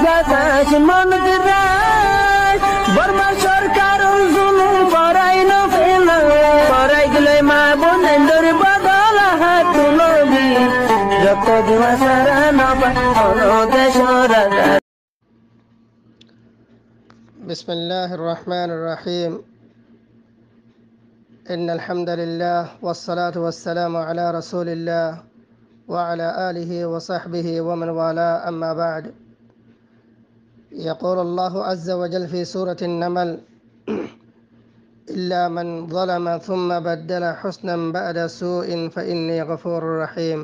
বাতাস মন দিরাই বর্মা সরকার জুলুম করাই না ফেলা করাই গেলে মা বোনের বদল হাত তুলবি যত দিবা সারা না দেশ রাজা। بسم الله الرحمن الرحيم إن الحمد لله والصلاة والسلام على رسول الله وعلى آله وصحبه ومن والاه أما بعد يقول الله عز وجل في سورة النمل إلا من ظلم ثم بدل حسنا بعد سوء فإني غفور رحيم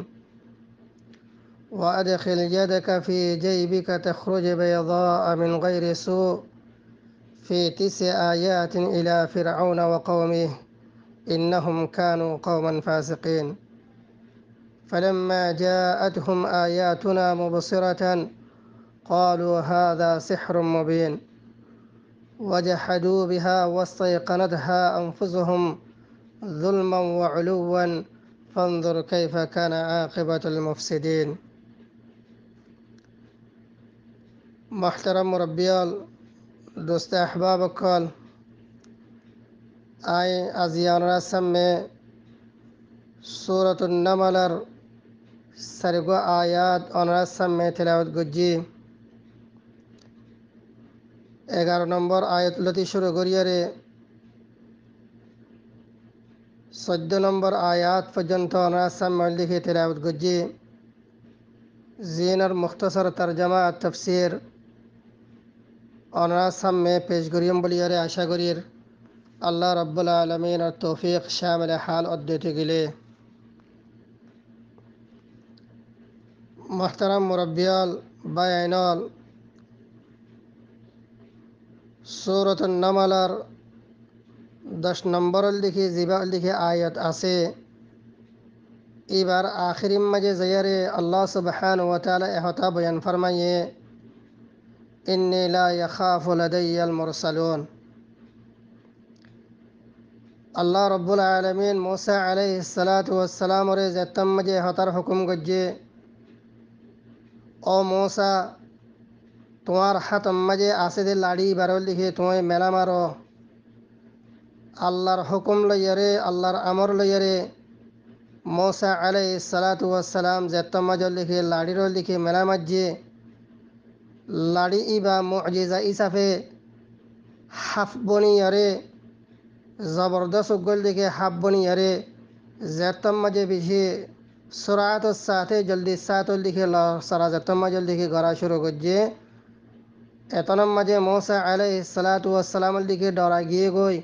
وأدخل يدك في جيبك تخرج بيضاء من غير سوء في 9 آيات إلى فرعون وقومه إنهم كانوا قوما فاسقين فلما جاءتهم آياتنا مبصرة قالوا هذا سحر مبين وجحدوا بها واستيقنتها أنفسهم ظلما وعلوا فانظر كيف كان عاقبة المفسدين. محترم مربيال دوست احباب کل آئی ازیان رسم میں سورة النمل سرگو آیات آن رسم میں تلاوت گجی 11 নম্বর আয়াত লতি শুরু করিয়ারে 14 নম্বর আয়াত পর্যন্ত আন রসম में লিখে তেলাওয়াত গজ্জি জিনার মুখতসর তরজমা তফসির অনার সামনে পেশ করিম বলিয়ারে আশা করির আল্লাহ রব্বুল আলমিন আর তৌফিক শামিল হাল অদ্বৈতে গেলে মোহতারাম মুরব্বিয়াল বায়াইনাল সূরাত আন-নামলার 10 নম্বর লিখে জিবা লিখে আয়াত আছে এবার আখিরিম মাঝে যায়ারে আল্লাহ সুবহানাহু ওয়া তাআলা এহতা বয়ান ফরমায়ে إني لا يخاف لدي المرسلون الله رب العالمين موسى عليه الصلاة والسلام رضي تمجي هتر حكم گجے او موسى تمہار حتم مجے آسد لاڑی بارول لکھے تمہیں میلا مارو اللہر حکم لیرے اللہر امر لیرے موسى عليه الصلاة والسلام زتم مجل لکھے لاڑی رول لکھے میلا مجے লাড়ি ইবা মুজিজা ইসাফে হাফ বনিয়ারে জবরদস্ত উগল দিকে হাফ বনিয়ারে জেতম মাঝে বেশি সুরাত সাথে জলদি সাতল দিকে সারা জেতম মাঝে দিকে গড়া শুরু করছে এতনম মাঝে মৌসা আলাইহিস সালাতু ওয়াস সালামের দিকে ডরা গিয়ে গই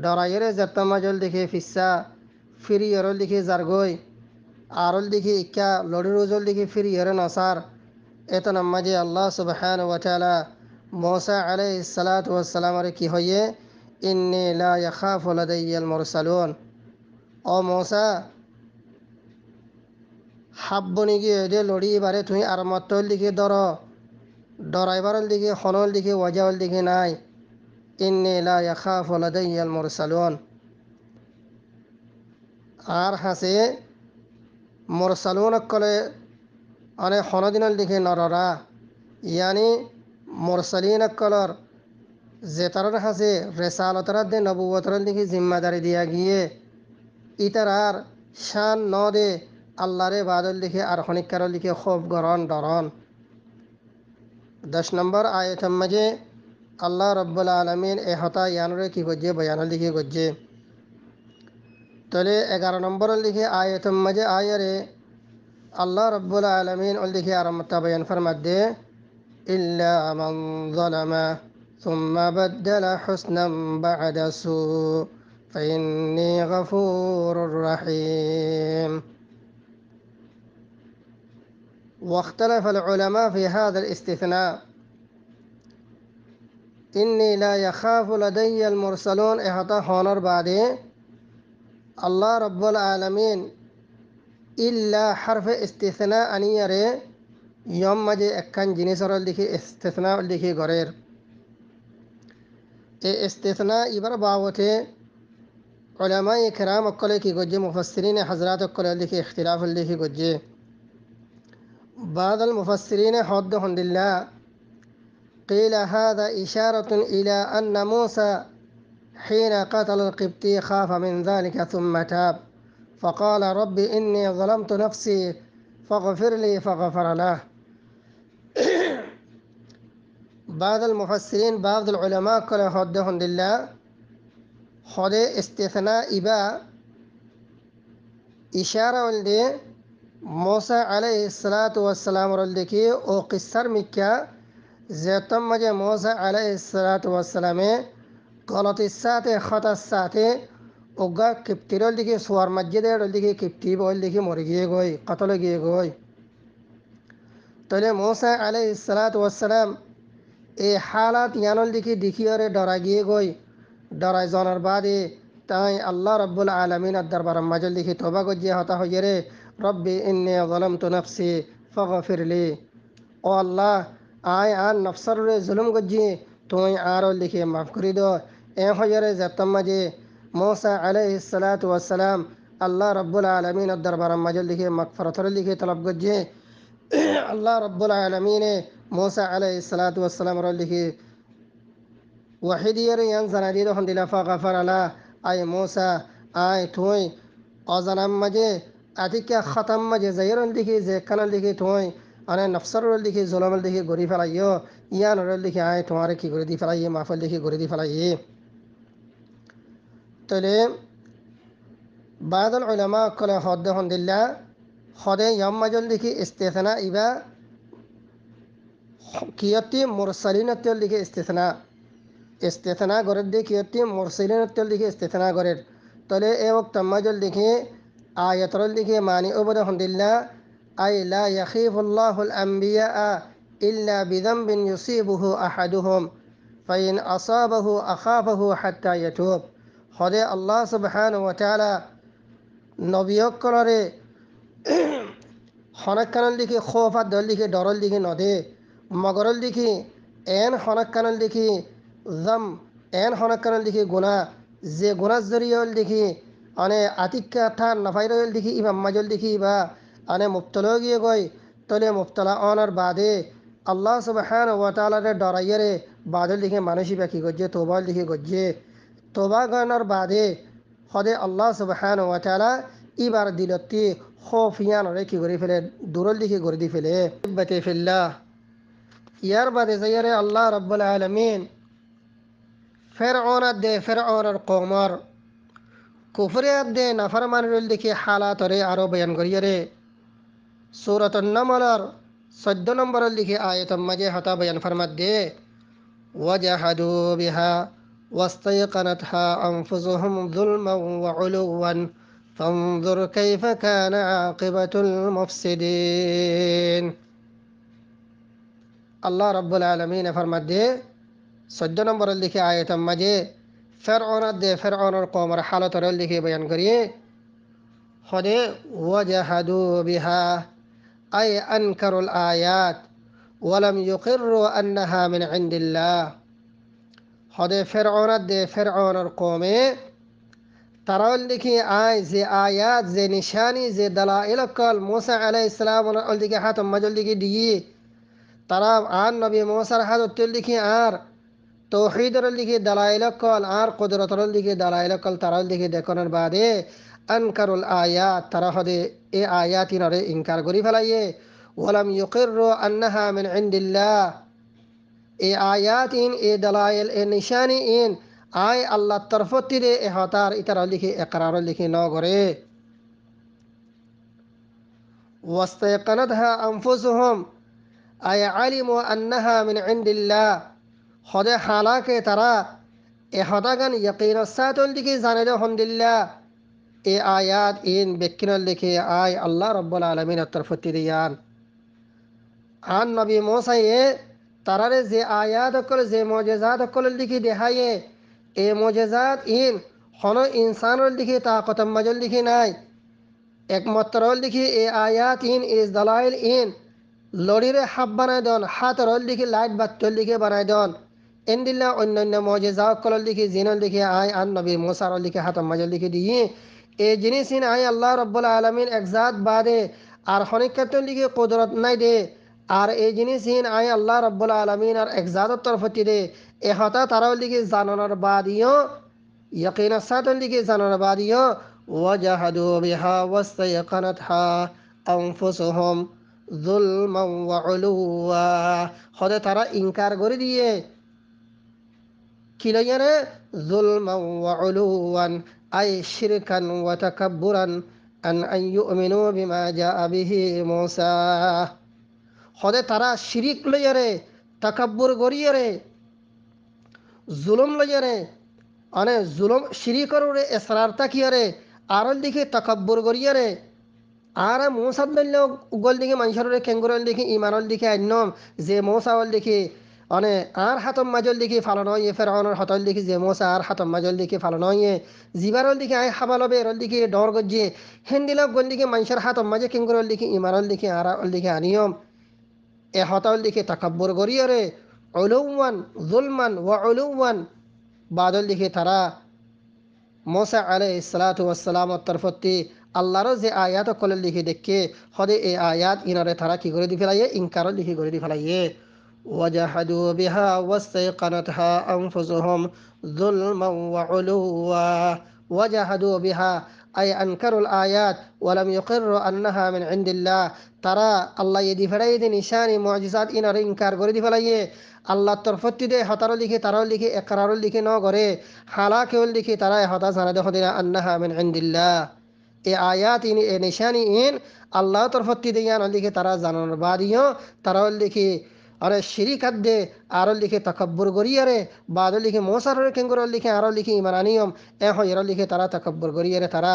ডরাইরে জেতম মাঝে দিকে ফিসা ফিরিয়রল দিকে জারগই আরল দিকে ইকা লড়ি রোজল দিকে ফিরিয়রে নসার এতনম মাঝে আল্লাহ সুবহানাহু ওয়া তাআলা মূসা আলাইহিস সালাতু ওয়াস সালামের কি হয়ে ইন্নী লা ইয়াখাফু লাদাইয়াল মুরসালুন ও মূসা হাব্বনি গিয়ে দে লড়ি বারে তুই আর মতল দিকে ডরাইবারল দিকে হনল দিকে ওয়াজাল দিকে নাই ইন্নী লা ইয়াখাফু লাদাইয়াল মুরসালুন আর হাসে মুরসালুন কলে আনে হনদিনাল দিকে নররা ইয়ানি মুরসালিন কলর জেতারর হাসে রেসালতর দে নবুয়তর দিকে জিম্মাদারি দিয়া গিয়ে ইতারার শান ন দে আল্লাহরে বাদল দিকে আর খনিকার দিকে খুব গরন ডরন 10 নম্বর আয়াত মাঝে আল্লাহ রব্বুল আলামিন এ হতা ইয়ানরে কি গজ্জে বয়ান লিখে গজ্জে তলে 11 নম্বর লিখে আয়াত মাঝে আয়ারে الله رب العالمين الذي أرمت بيان فرمد إلا من ظلم ثم بدل حسنا بعد سوء فإني غفور رحيم. واختلف العلماء في هذا الاستثناء إني لا يخاف لدي المرسلون إحطى هونر بعد الله رب العالمين إلا حرف استثناء أنيره يوم مجھے اکن جنسر لکھی استثناء لکھی غریر استثناء ইবার বাবতে علماء کرام اکلے کی گجے مفسرین حضرات اکلے لکھی اختلاف لکھی گجے بعض المفسرین حد الحمدللہ قيل هذا إشارة إلى أن موسى حين قتل القبطي خاف من ذلك ثم تاب فقال رب إني ظلمت نفسي فاغفر لي فغفر له. بعض المفسرين بعض العلماء قال حدهم لله خد استثناء إبا إشارة ولدي موسى عليه الصلاة والسلام ولدكي أو قصر مكة زيتم مجھے موسى عليه الصلاة والسلام غلط الساعة خطأ الساعة وقا كبتير ولدكي سوار مسجد ولدكي كبتيب ولدكي مرغيه گوي قتل گيه گوي. تولي موسى عليه الصلاة والسلام এই হালাত ইয়ানল দেখি দেখিয়রে ডরা গিয়ে গই ডরাই জনার বাদে তাই আল্লাহ রব্বুল আলমিনের দরবার মাজল দেখি তোবা গজিয়ে হতা হইয়ে রে রব্বি ইন্নি যালামতু নাফসি ফাগফিরলি ও আল্লাহ আয় আর নফসর রে জুলুম গজিয়ে তুই আর লিখে মাফ করে দো এ হইয়ে রে জাতম মাঝে موسى عليه الصلاة والسلام الله رب العالمين الدربار মাজল দেখি মাগফিরাত লিখে তলব গজিয়ে আল্লাহ রব্বুল আলমিন موسى عليه الصلاة والسلام رليه وحيدير ينزل ديده هندلا فغفر له أي موسى أي توي أزنام مجه أتيك ختم مجه زيرن ديكي زي كان ديكي توي أنا نفسر ديكي ظلم ديكي غري فلايو يان ديكي أي تواري كي غري دي فلاي ما فل ديكي غري دي فلاي. تلي بعض العلماء قال خده هندلا خده يوم مجل ديكي استثناء إبا কিয়তি মুরসালিনের দিকে ইস্তেথনা গরের দিয়ে কিয়তি মুরসালিনের দিকে ইস্তেথনা গরের তলে এ ওক্ত মাজল দিকে আয়াতর দিকে মানি ওবদ হন্দিল্লা আই লা ইয়াখিফুল্লাহুল আম্বিয়া ইল্লা বিযামবিন ইউসিবুহু আহাদুহুম ফাইন আসাবাহু আখাফাহু হাত্তা ইয়াতুব হদে আল্লাহ সুবহানাহু ওয়া তাআলা নবিয়কলরে হনকানল দিকে খৌফা দল দিকে ডরল দিকে নদে মগরল দেখি এন হনকানল দেখি জম এন হনকানল দেখি গুণা যে গুণার জরিয়ল দেখি আনে আতিক্কা থান নফাইরল দেখি ইবা মাজল দেখি বা আনে মুবতলা গিয়ে গই তলে মুবতলা অনার বাদে আল্লাহ সুবহানাহু ওয়া তাআলার ডরাইয়ারে বাদল দেখি মানুষই বাকি গজ্জে তোবাল দেখি গজ্জে তোবা গানার বাদে হদে আল্লাহ সুবহানাহু ওয়া তাআলা ইবার দিলতি খৌফিয়ান রে কি করে ফেলে দুরল দেখি করে দি ফেলে বাতে ফিল্লাহ ইয়ার বাদে যাইরে আল্লাহ রব্বুল আলামিন ফিরআউন দে ফিরআউনের কওমর কুফরে দে নাফরমানের দেখি হালাতরে আরো বয়ান করিয়ে সূরাতুন নামলের 14 নম্বর লিখে আয়াত মাঝে হতা বয়ান ফরমাত দে ওয়াজাহাদু বিহা ওয়াস্তায়কানাতহা আনফুসুহুম যুলমান ওয়া উলুওয়ান ফানজুর কাইফা কানা আকিবাতুল মুফসিদিন। আল্লাহ রব্বুল আলমিন ফরমাত দে 14 নম্বর লিখে আয়াত মাঝে ফিরআউনের কওমের হালতর লিখে বয়ান করিয়ে হদে ওয়াজাহাদু বিহা আই আনকারুল আয়াত ওয়ালাম ইউকিররু আন্নাহা মিন ইনদিল্লাহ হদে ফিরআউনের কওমে তারাও লিখে আয় যে আয়াত যে নিশানি যে দালাইল কল মুসা আলাইহিস সালাম ওর দিকে হাত মাজল দিকে দিয়ে তারা আর নবী মুসার হাত উত্তর লিখে আর তৌহিদের লিখে দালাইল কল আর কুদরতের লিখে দালাইল কল তারাও লিখে দেখানোর বাদে আনকারুল আয়াত তারা হদে এ আয়াতিনরে ইনকার করি ফেলাইয়ে ওয়ালাম ইউকিররু আন্নাহা মিন ইনদিল্লাহ এ আয়াত ইন এ দালাইল এ নিশানি ইন আয় আল্লাহ তরফতি রে এ হতার ইতারা লিখে ইকরার লিখে ন করে ওয়াস্তায়কানাতহা আনফুসুহুম আয় আলিমু আন্নাহা মিন ইনদিল্লাহ হদে হালাকে তারা এ হদাগান ইয়াকিন সাতল দিকে জানে হন্দিল্লাহ এ আয়াত ইন বেকিনল লিখে আয় আল্লাহ রব্বুল আলামিনের তরফতি দিয়ান আন নবী মুসা এ তারারে যে আয়াত কল যে মুজিজাত কল লিখে দেখায়ে এ মুজিজাত ইন হন ইনসানের দিকে তাকত মাজল লিখে নাই একমাত্র লিখে এ আয়াত ইন ইস দালাইল ইন লড়িরে হাব বানায় দন হাতর লিখে লাইট বাত্তর লিখে বানায় দন এন্দিল্লা অন্যান্য মুজিজা কল লিখে জিনল লিখে আয় আন নবী মুসার লিখে হাত মাজল লিখে দিয়ে এ জিনিস ইন আয় আল্লাহ রব্বুল আলামিন এক জাত বাদে আর হনিকাত লিখে কুদরত নাই দে আর এই জিনিস ইন আয় আল্লাহ রব্বুল আলমিন আর একজাদর তরফতি দে এহতা তারাও লিখে জানানোর বাদিও ইয়াকিন সাতন লিখে জানানোর বাদিও ওয়াজাহাদু বিহা ওয়াস্তাইকানাতহা আনফুসুহুম যুলমান ওয়া উলুওয়া হদে তারা ইনকার করে দিয়ে কিলাইয়ারে যুলমান ওয়া উলুওয়ান আই শিরকান ওয়া তাকাব্বুরান আন ইউমিনু বিমা জাআ বিহি মূসা হদে তারা শিরিক লইয়ারে তাকাব্বুর গরিয়ারে জুলুম লইয়ারে মানে জুলুম শিরিকরে এসরার তাকিয়ারে আরল দিকে তাকাব্বুর গরিয়ারে আর মৌসাদ দল্য উগল দিকে মানুষের কেঙ্গুরল দিকে ইমানল দিকে আন্যম যে মৌসাওয়াল দিকে মানে আর হাতম মাজল দিকে ফালানো ইয়ে ফেরাউনের হতল দিকে যে মৌসা আর হাতম মাজল দিকে ফালানো ইয়ে জিবারল দিকে আয় হাবালবে এরল দিকে ডর গজ্জে হেন্দিলক গল দিকে মানুষের হাতম মাঝে কেঙ্গুরল দিকে ইমানল দিকে আর দিকে আনিয়ম এ হতাল দিকে তাকাব্বর গরিয়রে উলুওয়ান যুলমান ওয়া উলুওয়ান বাদল দিকে তারা মূসা আলাইহিস সালাতু ওয়াস সালামর তরফতি আল্লাহর যে আয়াত কলে লিখে দেখে হদে এই আয়াত ইনারে তারা কি করে দি ফেলাইয়ে ইনকার লিখে করে দি ফেলাইয়ে ওয়াজাহাদু বিহা ওয়াস্তাইকানাতহা আনফুসুহুম যুলমান ওয়া উলুওয়া ওয়াজাহাদু বিহা আই আনকারুল আয়াত ওয়ালাম ইউকিররু আন্নাহা মিন ইনদিল্লাহ তারা আল্লাহ ইদি ফেলাই দি নিশানি মুজিজাত ইনারে ইনকার করে দি ফেলাইয়ে আল্লাহ তরফতি দে হতারও লিখে তারাও লিখে একরারও লিখে ন করে হালাকেও লিখে তারা হতা জানা দেখো দিনা আন্নাহা মিন ইনদিল্লাহ এ আয়াত ইন এ নিশানি ইন আল্লাহ তরফতি দে ইয়ান লিখে তারা জানানোর বাদিও তারাও লিখে আরে শিরিকাত দে আরও লিখে তাকাব্বুর গরিয়ারে বাদও লিখে মৌসারের কেঙ্গুরও লিখে আরও লিখে ইমানানিয়ম এ হয়েরও লিখে তারা তাকাব্বুর গরিয়ারে তারা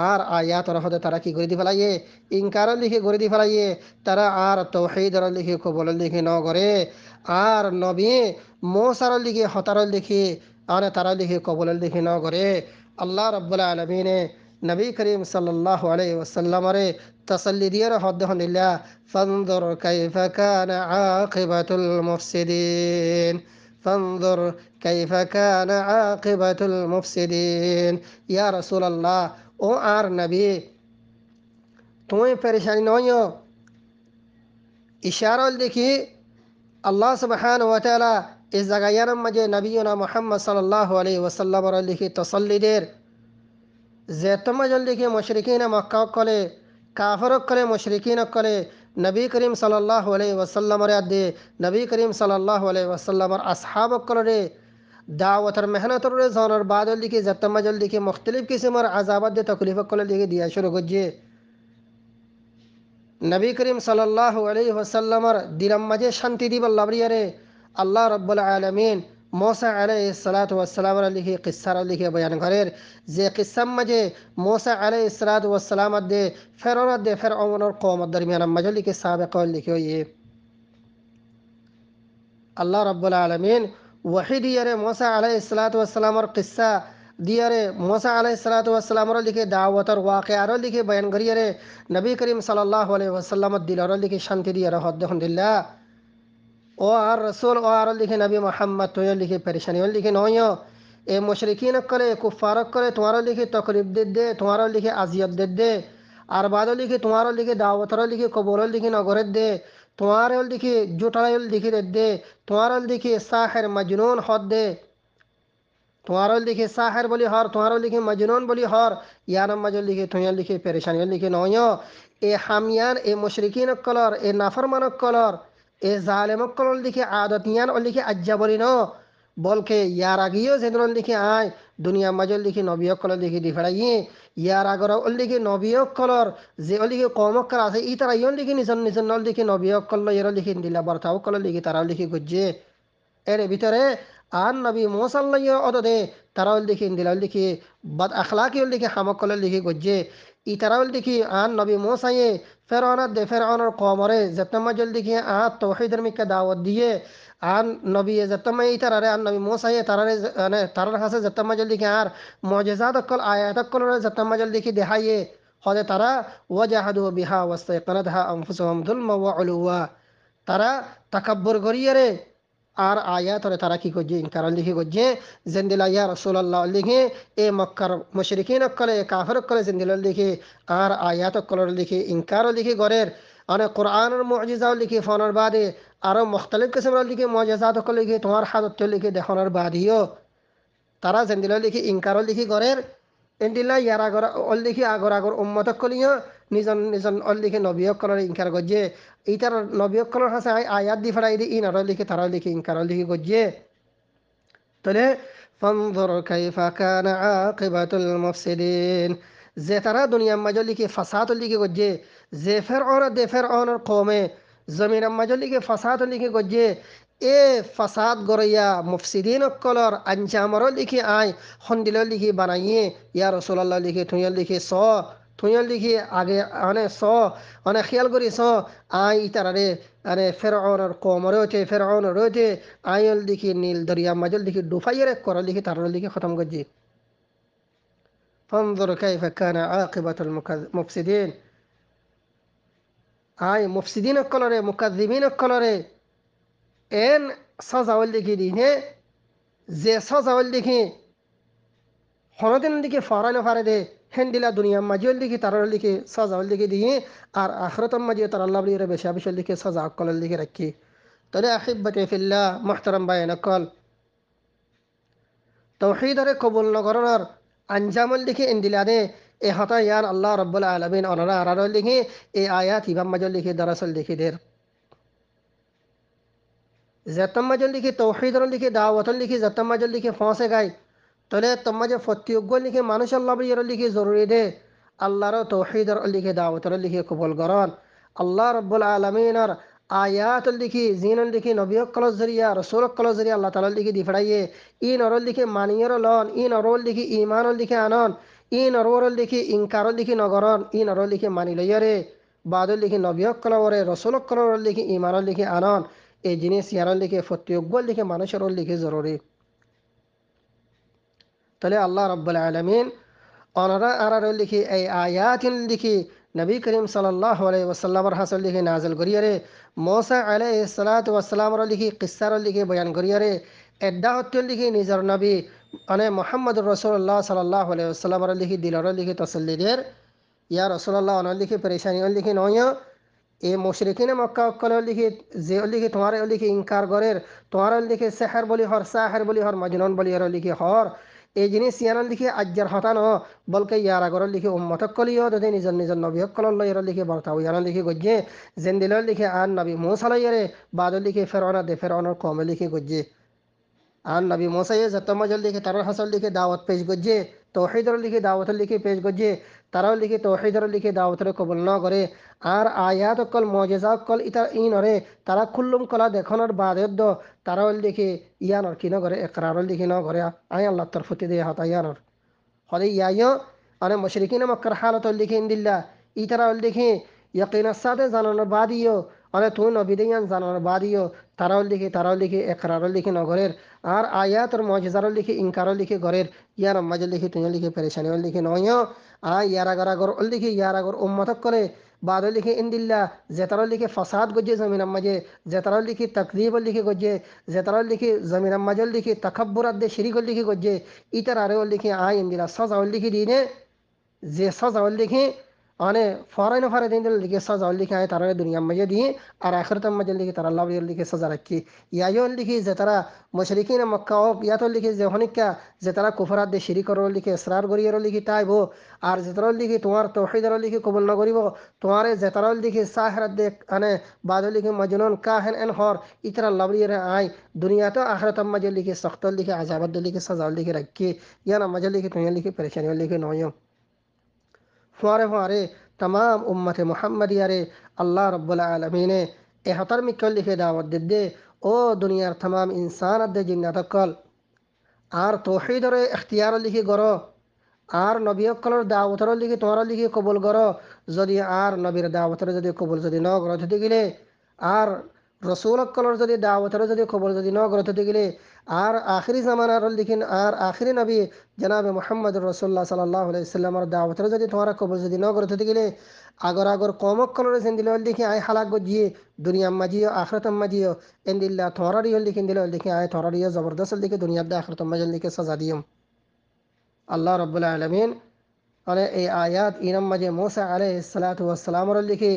আর আয়াত হতে তারা কি করে দি ফেলাইয়ে ইনকারও লিখে করে দি ফেলাইয়ে তারা আর তৌহিদর লিখে কবল লিখে ন করে আর নবী মৌসার লিখে হতার লিখে আর তারা লিখে কবল লিখে ন করে আল্লাহ রব্বুল আলমিনে নবী করিম সাল্লাল্লাহু আলাইহি ওয়াসাল্লামরে তসল্লি দিয়ে হদ্দ হনিল্লা ফানজুর কাইফা কানা আকিবাতুল মুফসিদিন ফানজুর কাইফা কানা আকিবাতুল মুফসিদিন ইয়া রাসূলুল্লাহ ও আর নবী তুমি পরেশানি নয় ইশারাল দেখি আল্লাহ সুবহানাহু ওয়া তাআলা ইস জায়গার মাঝে নবীনা মুহাম্মদ সাল্লাল্লাহু আলাইহি ওয়াসাল্লামর লিখি তসল্লিদের যে তোমাজল লিখে মুশরিকিন মক্কা কলে কাফর কলে মুশরিকিন কলে নবী করিম সাল্লাল্লাহু আলাইহি ওয়াসাল্লামর আদে নবী করিম সাল্লাল্লাহু আলাইহি ওয়াসাল্লামর আসহাব কলে দাওয়াতর মেহনতর জনের বাদল লিখে যে তোমাজল লিখে মুখতলিফ কিসমের আযাবাত দে তকলিফ কলে লিখে দিয়া শুরু করছে নবী করিম সাল্লাল্লাহু আলাইহি ওয়াসাল্লামর দিলাম মাঝে শান্তি দিব লাবরিয়ারে আল্লাহ রাব্বুল আলামিন মূসা আলাইহিস সালাতু ওয়াস সালামের লিখে কিসসার লিখে বয়ান করেন যে কিসসাম মাঝে মূসা আলাইহিস সালাতু ওয়াস সালাম দে ফেরাউনের কওমের দরমিয়ান মাঝে লিখে সাবেক লিখে হইয়ে আল্লাহ রাব্বুল আলামিন ওয়াহি দিয়ারে মূসা আলাইহিস সালাতু ওয়াস সালামের কিসসা দিয়ারে মূসা আলাইহিস সালাতু ওয়াস সালামের লিখে দাওয়াতর ওয়াকিয়ার লিখে বয়ান করিয়ারে নবী করিম সাল্লাল্লাহু আলাইহি ওয়াসাল্লামের দিলর লিখে শান্তি দিয়ারে হদ্দ আলহামদুলিল্লাহ ও আর রসুল ও আর লিখে নবী মোহাম্মদ তো লিখে পরেশানি লিখে নয় এ মুশরিকিন করে কুফার করে তোমার লিখে তকলিফ দে তোমার লিখে আজিয়ত দে আর বাদ লিখে তোমার লিখে দাওয়াতর লিখে কবর লিখে নগরের দে তোমার লিখে জোটাল লিখে দে তোমার লিখে সাহের মজনুন হদ দে তোমার লিখে সাহের বলি হর তোমার লিখে মজনুন বলি হর ইয়ার মজল লিখে তোমার লিখে পরেশানি লিখে নয় এ হামিয়ান এ মুশরিকিন কলর এ নাফরমান কলর এ জালেমক কলর লিখে আদতিয়ান ও লিখে আজ্জা বলি ন বলকে ইয়ার আগেও যেদিন লিখে আয় দুনিয়া মাজল লিখে নবীয় কলর লিখে দি ফেড়াইয়ে ইয়ার আগর ও লিখে নবীয় কলর যে ও লিখে কমক কল আছে ই তারা ইয়ন লিখে নিজন নিজন নল লিখে নবীয় কল এর লিখে দিলা বর্তাও কলর লিখে তারাও লিখে গজ্জে এর ভিতরে আর নবী মৌসাল্লাহ অদে তারাও লিখে দিলা লিখে বদ আখলাকি লিখে হামক কলর লিখে গজ্জে ই তারাও লিখে আর নবী মৌসাইয়ে ফেরাউনের দে ফেরাউনের কমরে যতমা জলদি কি আ তৌহিদের মিকে দাওয়াত দিয়ে আর নবী যতমা ই তারারে আর নবী মৌসাইয়ে তারারে মানে তারার কাছে যতমা জলদি কি আর মুজিজাত কল আয়াত কল যতমা জলদি কি দেখাইয়ে হদে তারা ওয়াজাহাদু বিহা ওয়াস্তাইকানাতহা আনফুসুহুম যুলমান ওয়া উলুওয়া তারা তাকাব্বুর করিয়ে আর আয়াত তারা কি করছে ইনকার লিখে করছে জিন্দিলা ইয়া রাসূলুল্লাহ লিখে এ মক্কার মুশরিকিন কলে কাফির কলে জিন্দিলা লিখে আর আয়াত কলর লিখে ইনকার লিখে গরের অনেক কোরআনের মুজিজাও লিখি ফোনের বাদে আরও মুখতালিফ কিসমের লিখি মজাজাত লিখি তোমার হাতত লিখি দেখানোর বাদিও তারা জেন্দিল লিখি ইনকারও লিখি গড়ের এন্ডিলা ইয়ার আগর অল লিখি আগর আগর উম্মতক কলিও নিজন নিজন অল লিখি নবীয়কলের ইনকার গজ্জে ইতার নবীয়কলের হাসে আয়াত দি ফেলাই দি ইন আরও লিখি তারাও লিখি ইনকারও লিখি গজ্জে তাহলে ফানজুর কাইফা কানা আকিবাতুল মুফসিদিন যে তারা দুনিয়ার মাঝে লিখে ফাসাদ লিখে গজ্জে যে ফেরআউন দে ফেরআউনের কওমে জমিনের মাঝে লিখে ফাসাদ লিখে গজ্জে এ ফাসাদ গড়িয়া মুফসিদিন অকলর আঞ্জামর লিখে আয় হন্দিল লিখে বানাইয়ে ইয়া রাসূলুল্লাহ লিখে থুইয়া লিখে থুইয়া লিখে আগে আনে অনেক খেয়াল করি আই তারারে আরে ফেরআউনের কওমর রয়েছে ফেরআউন রয়েছে আয়ল লিখে নীল দরিয়া মাঝে লিখে ডুফাইয়ের কর লিখে তার লিখে খতম গজ্জে فانظر كيف كان عاقبة المفسدين আই মুফসিদিন কলরে মুকাদ্দিবিন কলরে এন সাজাওয়াল লিখি দিনে যে সাজাওয়াল লিখি হনদিন লিখি ফারানো ফারে দে হেন্ডিলা দুনিয়া মাজিওল লিখি তারার লিখি সাজাওয়াল লিখি দিয়ে আর আখরতম মাজিও তার আল্লাহ বলিয়ে বেশা বেশা লিখে সাজা কলর লিখে রাখি তাহলে আহিব্বতে ফিল্লাহ মুহতারাম বায়ন কল তৌহিদরে কবুল নগরনার আঞ্জামল লিখে ইন্দিলাদে এ হতা ইয়ান আল্লাহ রব্বুল আলামিন অনরা আরার লিখে এ আয়াত ইবাম মাজল লিখে দরাসল লিখে দের জেতম মাজল লিখে তৌহিদর লিখে দাওয়াতল লিখে জেতম মাজল লিখে ফসে গায় তাহলে তোমাজে ফতিয়োগ্য লিখে মানুষ আল্লাহ বলিয়ে লিখে জরুরি দে আল্লাহর তৌহিদর লিখে দাওয়াতর লিখে কবুল গরন আল্লাহ রব্বুল আলামিনের আয়াত লিখি জিন লিখি নবী কলজ জরিয়া রসুল কলজ জরিয়া আল্লাহ তালা লিখি দি ফড়াইয়ে ই নরল লিখে মানিয়র লন ই নরল লিখি ইমান লিখে আনন ই নরর লিখি ইনকার লিখি নগরন ই নরল লিখে মানি লইয়রে বাদল লিখি নবী কলরে রসুল কলর লিখি ইমান লিখে আনন এই জিনিস ইয়ার লিখে ফতিয়োগ্য লিখে মানুষের লিখে জরুরি তাহলে আল্লাহ রব্বুল আলামিন অনরা আরার লিখি এই আয়াত লিখি নবী করিম সাল্লাল্লাহু আলাইহি ওয়াসাল্লামর হাসল লিখি নাজিল করিয়ারে মূসা আলাইহিস সালাতু ওয়াসসালামর লিখি কিসসার লিখি বয়ান করিয়ারে এড্ডা হত্যল লিখি নিজর নবী মানে মুহাম্মদুর রাসূলুল্লাহ সাল্লাল্লাহু আলাইহি ওয়াসাল্লামর লিখি দিলর লিখি তসল্লিদের ইয়া রাসূলুল্লাহ অন লিখি পরেশানি লিখি নয় এ মুশরিকিনে মক্কা অকল লিখি যে লিখি তোমার লিখি ইনকার গরের তোমার লিখি সেহর বলি হর সাহের বলি হর মাজনুন বলি হর লিখি হর এই জিনিস ইয়ান লিখে আজ্জার হতা ন বলকে ইয়ার আগর লিখে উম্মতক কলিও দে নিজর নিজর নবী কলল লইর লিখে বর্তাও ইয়ান লিখে গজ্জে জেন্দিল লিখে আন নবী মূসা লইরে বাদ লিখে ফেরআউন দে ফেরআউনের কওম লিখে গজ্জে আন নবী মূসা এ যতমজল লিখে তার হাসল লিখে দাওয়াত পেশ গজ্জে তৌহিদর লিখে দাওয়াত লিখে পেশ গজ্জে তারাও লিখে তৌহিদর লিখে দাওয়াতের কবুল ন করে আর আয়াত কল মুজিজা কল ইতা ইনরে তারা কুল্লুম কলা দেখানোর বাদেদ তারাও লিখে ইয়ানর কি ন করে ইকরার লিখে ন করে আয় আল্লাহ তরফতি দে হাত ইয়ানর হলে ইয়ায়ো আনে মুশরিকিন মক্কার হালত লিখে ইন্দিল্লা ইতারাও লিখে ইয়াকিনার সাথে জানানোর বাদিও অনে তুই নবী দিয়ান জানানোর বাদিও তারাও লিখে একরারও লিখে নগরের আর আয়াতর মুজিজারও লিখে ইনকারও লিখে গরের ইয়ার মাঝে লিখে তুই লিখে পেরেশানিও লিখে নয় ইয়ার আগর আগর লিখে ইয়ার আগর উম্মতক করে বাদ লিখে ইন্দিল্লা জেতারও লিখে ফাসাদ গজ্জে জমিনের মাঝে জেতারও লিখে তাকদীব লিখে গজ্জে জেতারও লিখে জমিনের মাঝে লিখে তাকাব্বুরাত দে শিরিক লিখে গজ্জে ইতার আরেও লিখে ইন্দিলা সাজাও লিখে দিনে যে সাজাও লিখে অনে ফরাইন ফারে দিন লিখে সাজাও লিখে তারা দুনিয়ার মাঝে দিয়ে আর আখিরাতের মাঝে লিখে তারা আল্লাহ লিখে সাজা রাখি ইয়ায়ও লিখে যে তারা মুশরিকিন মক্কা ও ইয়াতো লিখে যে হনিকা যে তারা কুফরাত দে শিরিক করো লিখে ইসরার করিয়ারও লিখে তাইব আর যে তারা লিখে তোমার তৌহিদর লিখে কবুল না করিব তোমার যে তারা লিখে সাহরাত দে আনে বাদ লিখে মজনুন কাহেন এন হর ইতরা আল্লাহ আই দুনিয়াতে আখিরাতের মাঝে লিখে সখত লিখে আযাবাত লিখে সাজাও লিখে রাখি ইয়ানা মাঝে লিখে তুমি লিখে পরেশানি লিখে নয় ফুয়ারে ফুয়ারে तमाम उम्मत मुहम्मदियारे अल्लाह रब्बुल आलमीने ए हतर मिकल लिखे दावत दे ओ दुनियार तमाम इंसान दे जिन्नत कल आर तौहीदर इख्तियार लिखि गरो आर नबी कलर दावतर लिखि तोरा लिखि कबूल गरो जदि आर नबीर दावतर जदि कबूल जदि न गरो थते गिले आर रसूल कलर जदि दावतर जदि कबूल जदि न गरो थते गिले आर आखिरी ज़मानार लिखिन आर आखिरी नबी जनाब मुहम्मद रसूलुल्लाह सल्लल्लाहु अलैहि वसल्लम दावतर जदि तोरा कबूल जदि न गरो थते गिले अगर अगर कौमक कलर जिंदिल लिखि आय हालाक गजिए दुनिया मजियो आखिरत मजियो इंदिल्ला तोरा रियो लिखिन दिल लिखि आय तोरा रियो जबरदस्त लिखि दुनिया द आखिरत मजल लिखि सजा दियम अल्लाह रब्बुल आलमीन अने ए आयात इनम मजे मूसा अलैहिस्सलातु वस्सलाम लिखि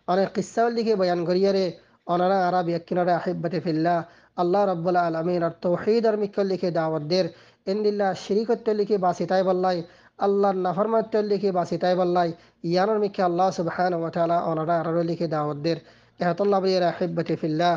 অনেক কিসসাও লিখে বয়ান করিয়ারে অনারা আরব ইয়াকিনারে আহিব্বাতে ফিল্লাহ আল্লাহ রাব্বুল আলামিন আর তৌহিদ আর মিক্কল লিখে দাওয়াতদের ইন্দিল্লাহ শিরিকত্ব লিখে বাসিতাই বল্লাই আল্লাহর নাফরমাত্য লিখে বাসিতাই বল্লাই ইয়ানোর মিক্কে আল্লাহ সুবহানাহু ওয়া তাআলা অনারা আরো লিখে দাওয়াতদের এহতাল্লাহ বিয়ার আহিব্বাতে ফিল্লাহ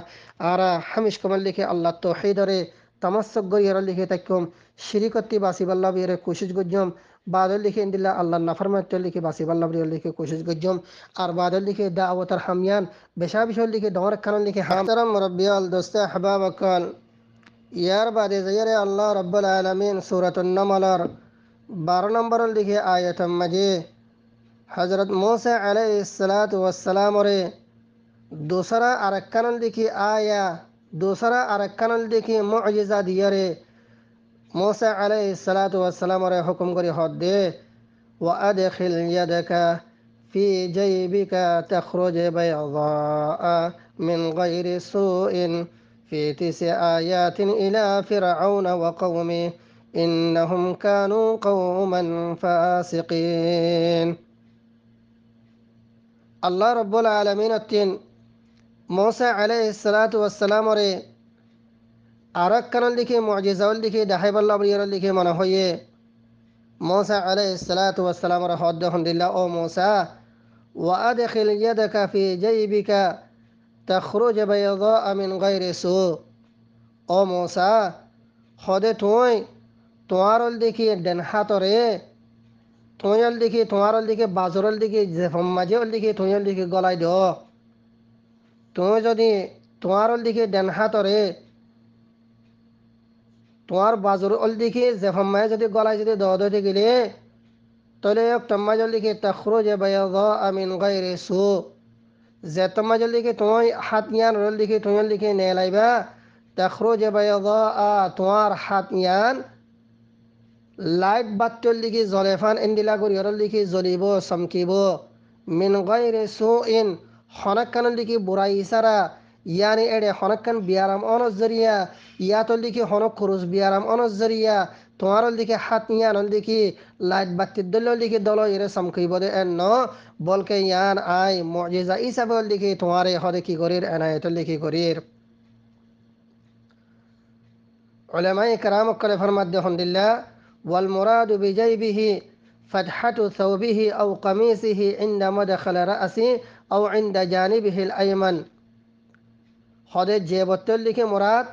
আরা হামিশ কমাল লিখে আল্লাহ তৌহিদরে তামাসসক গরিয়ার লিখে তাইকুম শিরিকত্তি বাসি বল্লাহ বিয়ারে কোশিশ গুজম বাদল লিখে ইন্দিল্লাহ আল্লাহর নাফরমাত্য লিখে বাসি বল্লাহ বিয়ার লিখে কোশিশ গুজম আর বাদল লিখে দাওয়াতার হামিয়ান বেশা বিষয় লিখে ডর খান লিখে হামতারাম মুরব্বিয়াল দোস্তে আহবাবকাল ইয়ার বাদে যাইরে আল্লাহ রাব্বুল আলামিন সূরাতুন নামলার 12 নম্বর লিখে আয়াত মাঝে হযরত মূসা আলাইহিস সালাতু ওয়াস সালাম রে दूसरा अरक्कन लिखी आया दूसरा अरक्कन लिखी मुअजिज़ा दिया रे मूसा अलैहिस्सलातु वस्सलाम रे हुक्म करी हद दे व अदखिल यदका फी जैबिका तखरुज बैज़ाअ मिन गैरि सूइन फी तिस'i आयातिन इला फिरऔन व कौमिहि इन्नहुम कानू कौमन फासिकीन अल्लाह रब्बुल आलमीन अत्तिन मूसा अलैहिस्सलातु वस्सलाम रे আরাক্কান লিখে মুজিজাউল লিখে দাহাইবাল্লাহ বলিয়ার লিখে মনে হয়ে मूसा अलैहिस्सलातु वस्सलाम রে হদ হন্দিল্লাহ ও मूसा ওয়াদখিল ইয়াদাকা ফি জাইবিকা তখরুজ বাইযা মিন গায়রি সু ও मूसा হদে তুই তোমারল দেখি দেন হাতরে তুইল দেখি তোমারল দেখি বাজরল দেখি জেফম মাঝেল দেখি তুইল দেখি গলাই দিও তুমি যদি তোমারল দেখি দেন হাতরে তোমার বাজুর অল দেখি জেফম্মায় যদি গলায় যদি দতে গেলে তাহলে তম্মাজল দেখি তখরুজ বাইযা মিন গায়রি সু যে তম্মাজল দেখি তোমার হাত ইয়ান রল দেখি তুমি দেখি নেলাইবা তখরুজ বাইযা তোমার হাত ইয়ান লাইট বাত্তল দেখি জলেফান ইন্দিলা গরিয়রল দেখি জ্বলিব চমকিব মিন গায়রি সুইন হনকান দেখি বুড়াই ইসারা ইয়ানি এড়ে হনকান বিয়ারাম অনজরিয়া ইয়াতল দেখি হনক খুরুজ বিয়ারাম অনজরিয়া তোমার দিকে হাত ইয়ানল দেখি লাইট বাত্তির দল দেখি দল এরে চমকিব দে এন বলকে ইয়ান আই মুজিজা হিসাবে দেখি তোমারে হদে কি করির এনায়তল দেখি করির উলামায়ে কেরাম করে ফরমাত দেহন্দিল্লাহ ওয়াল মুরাদু বিজাইবিহি فتحة ثوبه أو قميصه عند مدخل رأسه أو عند جانبه الأيمن خد جيبتل لك مراد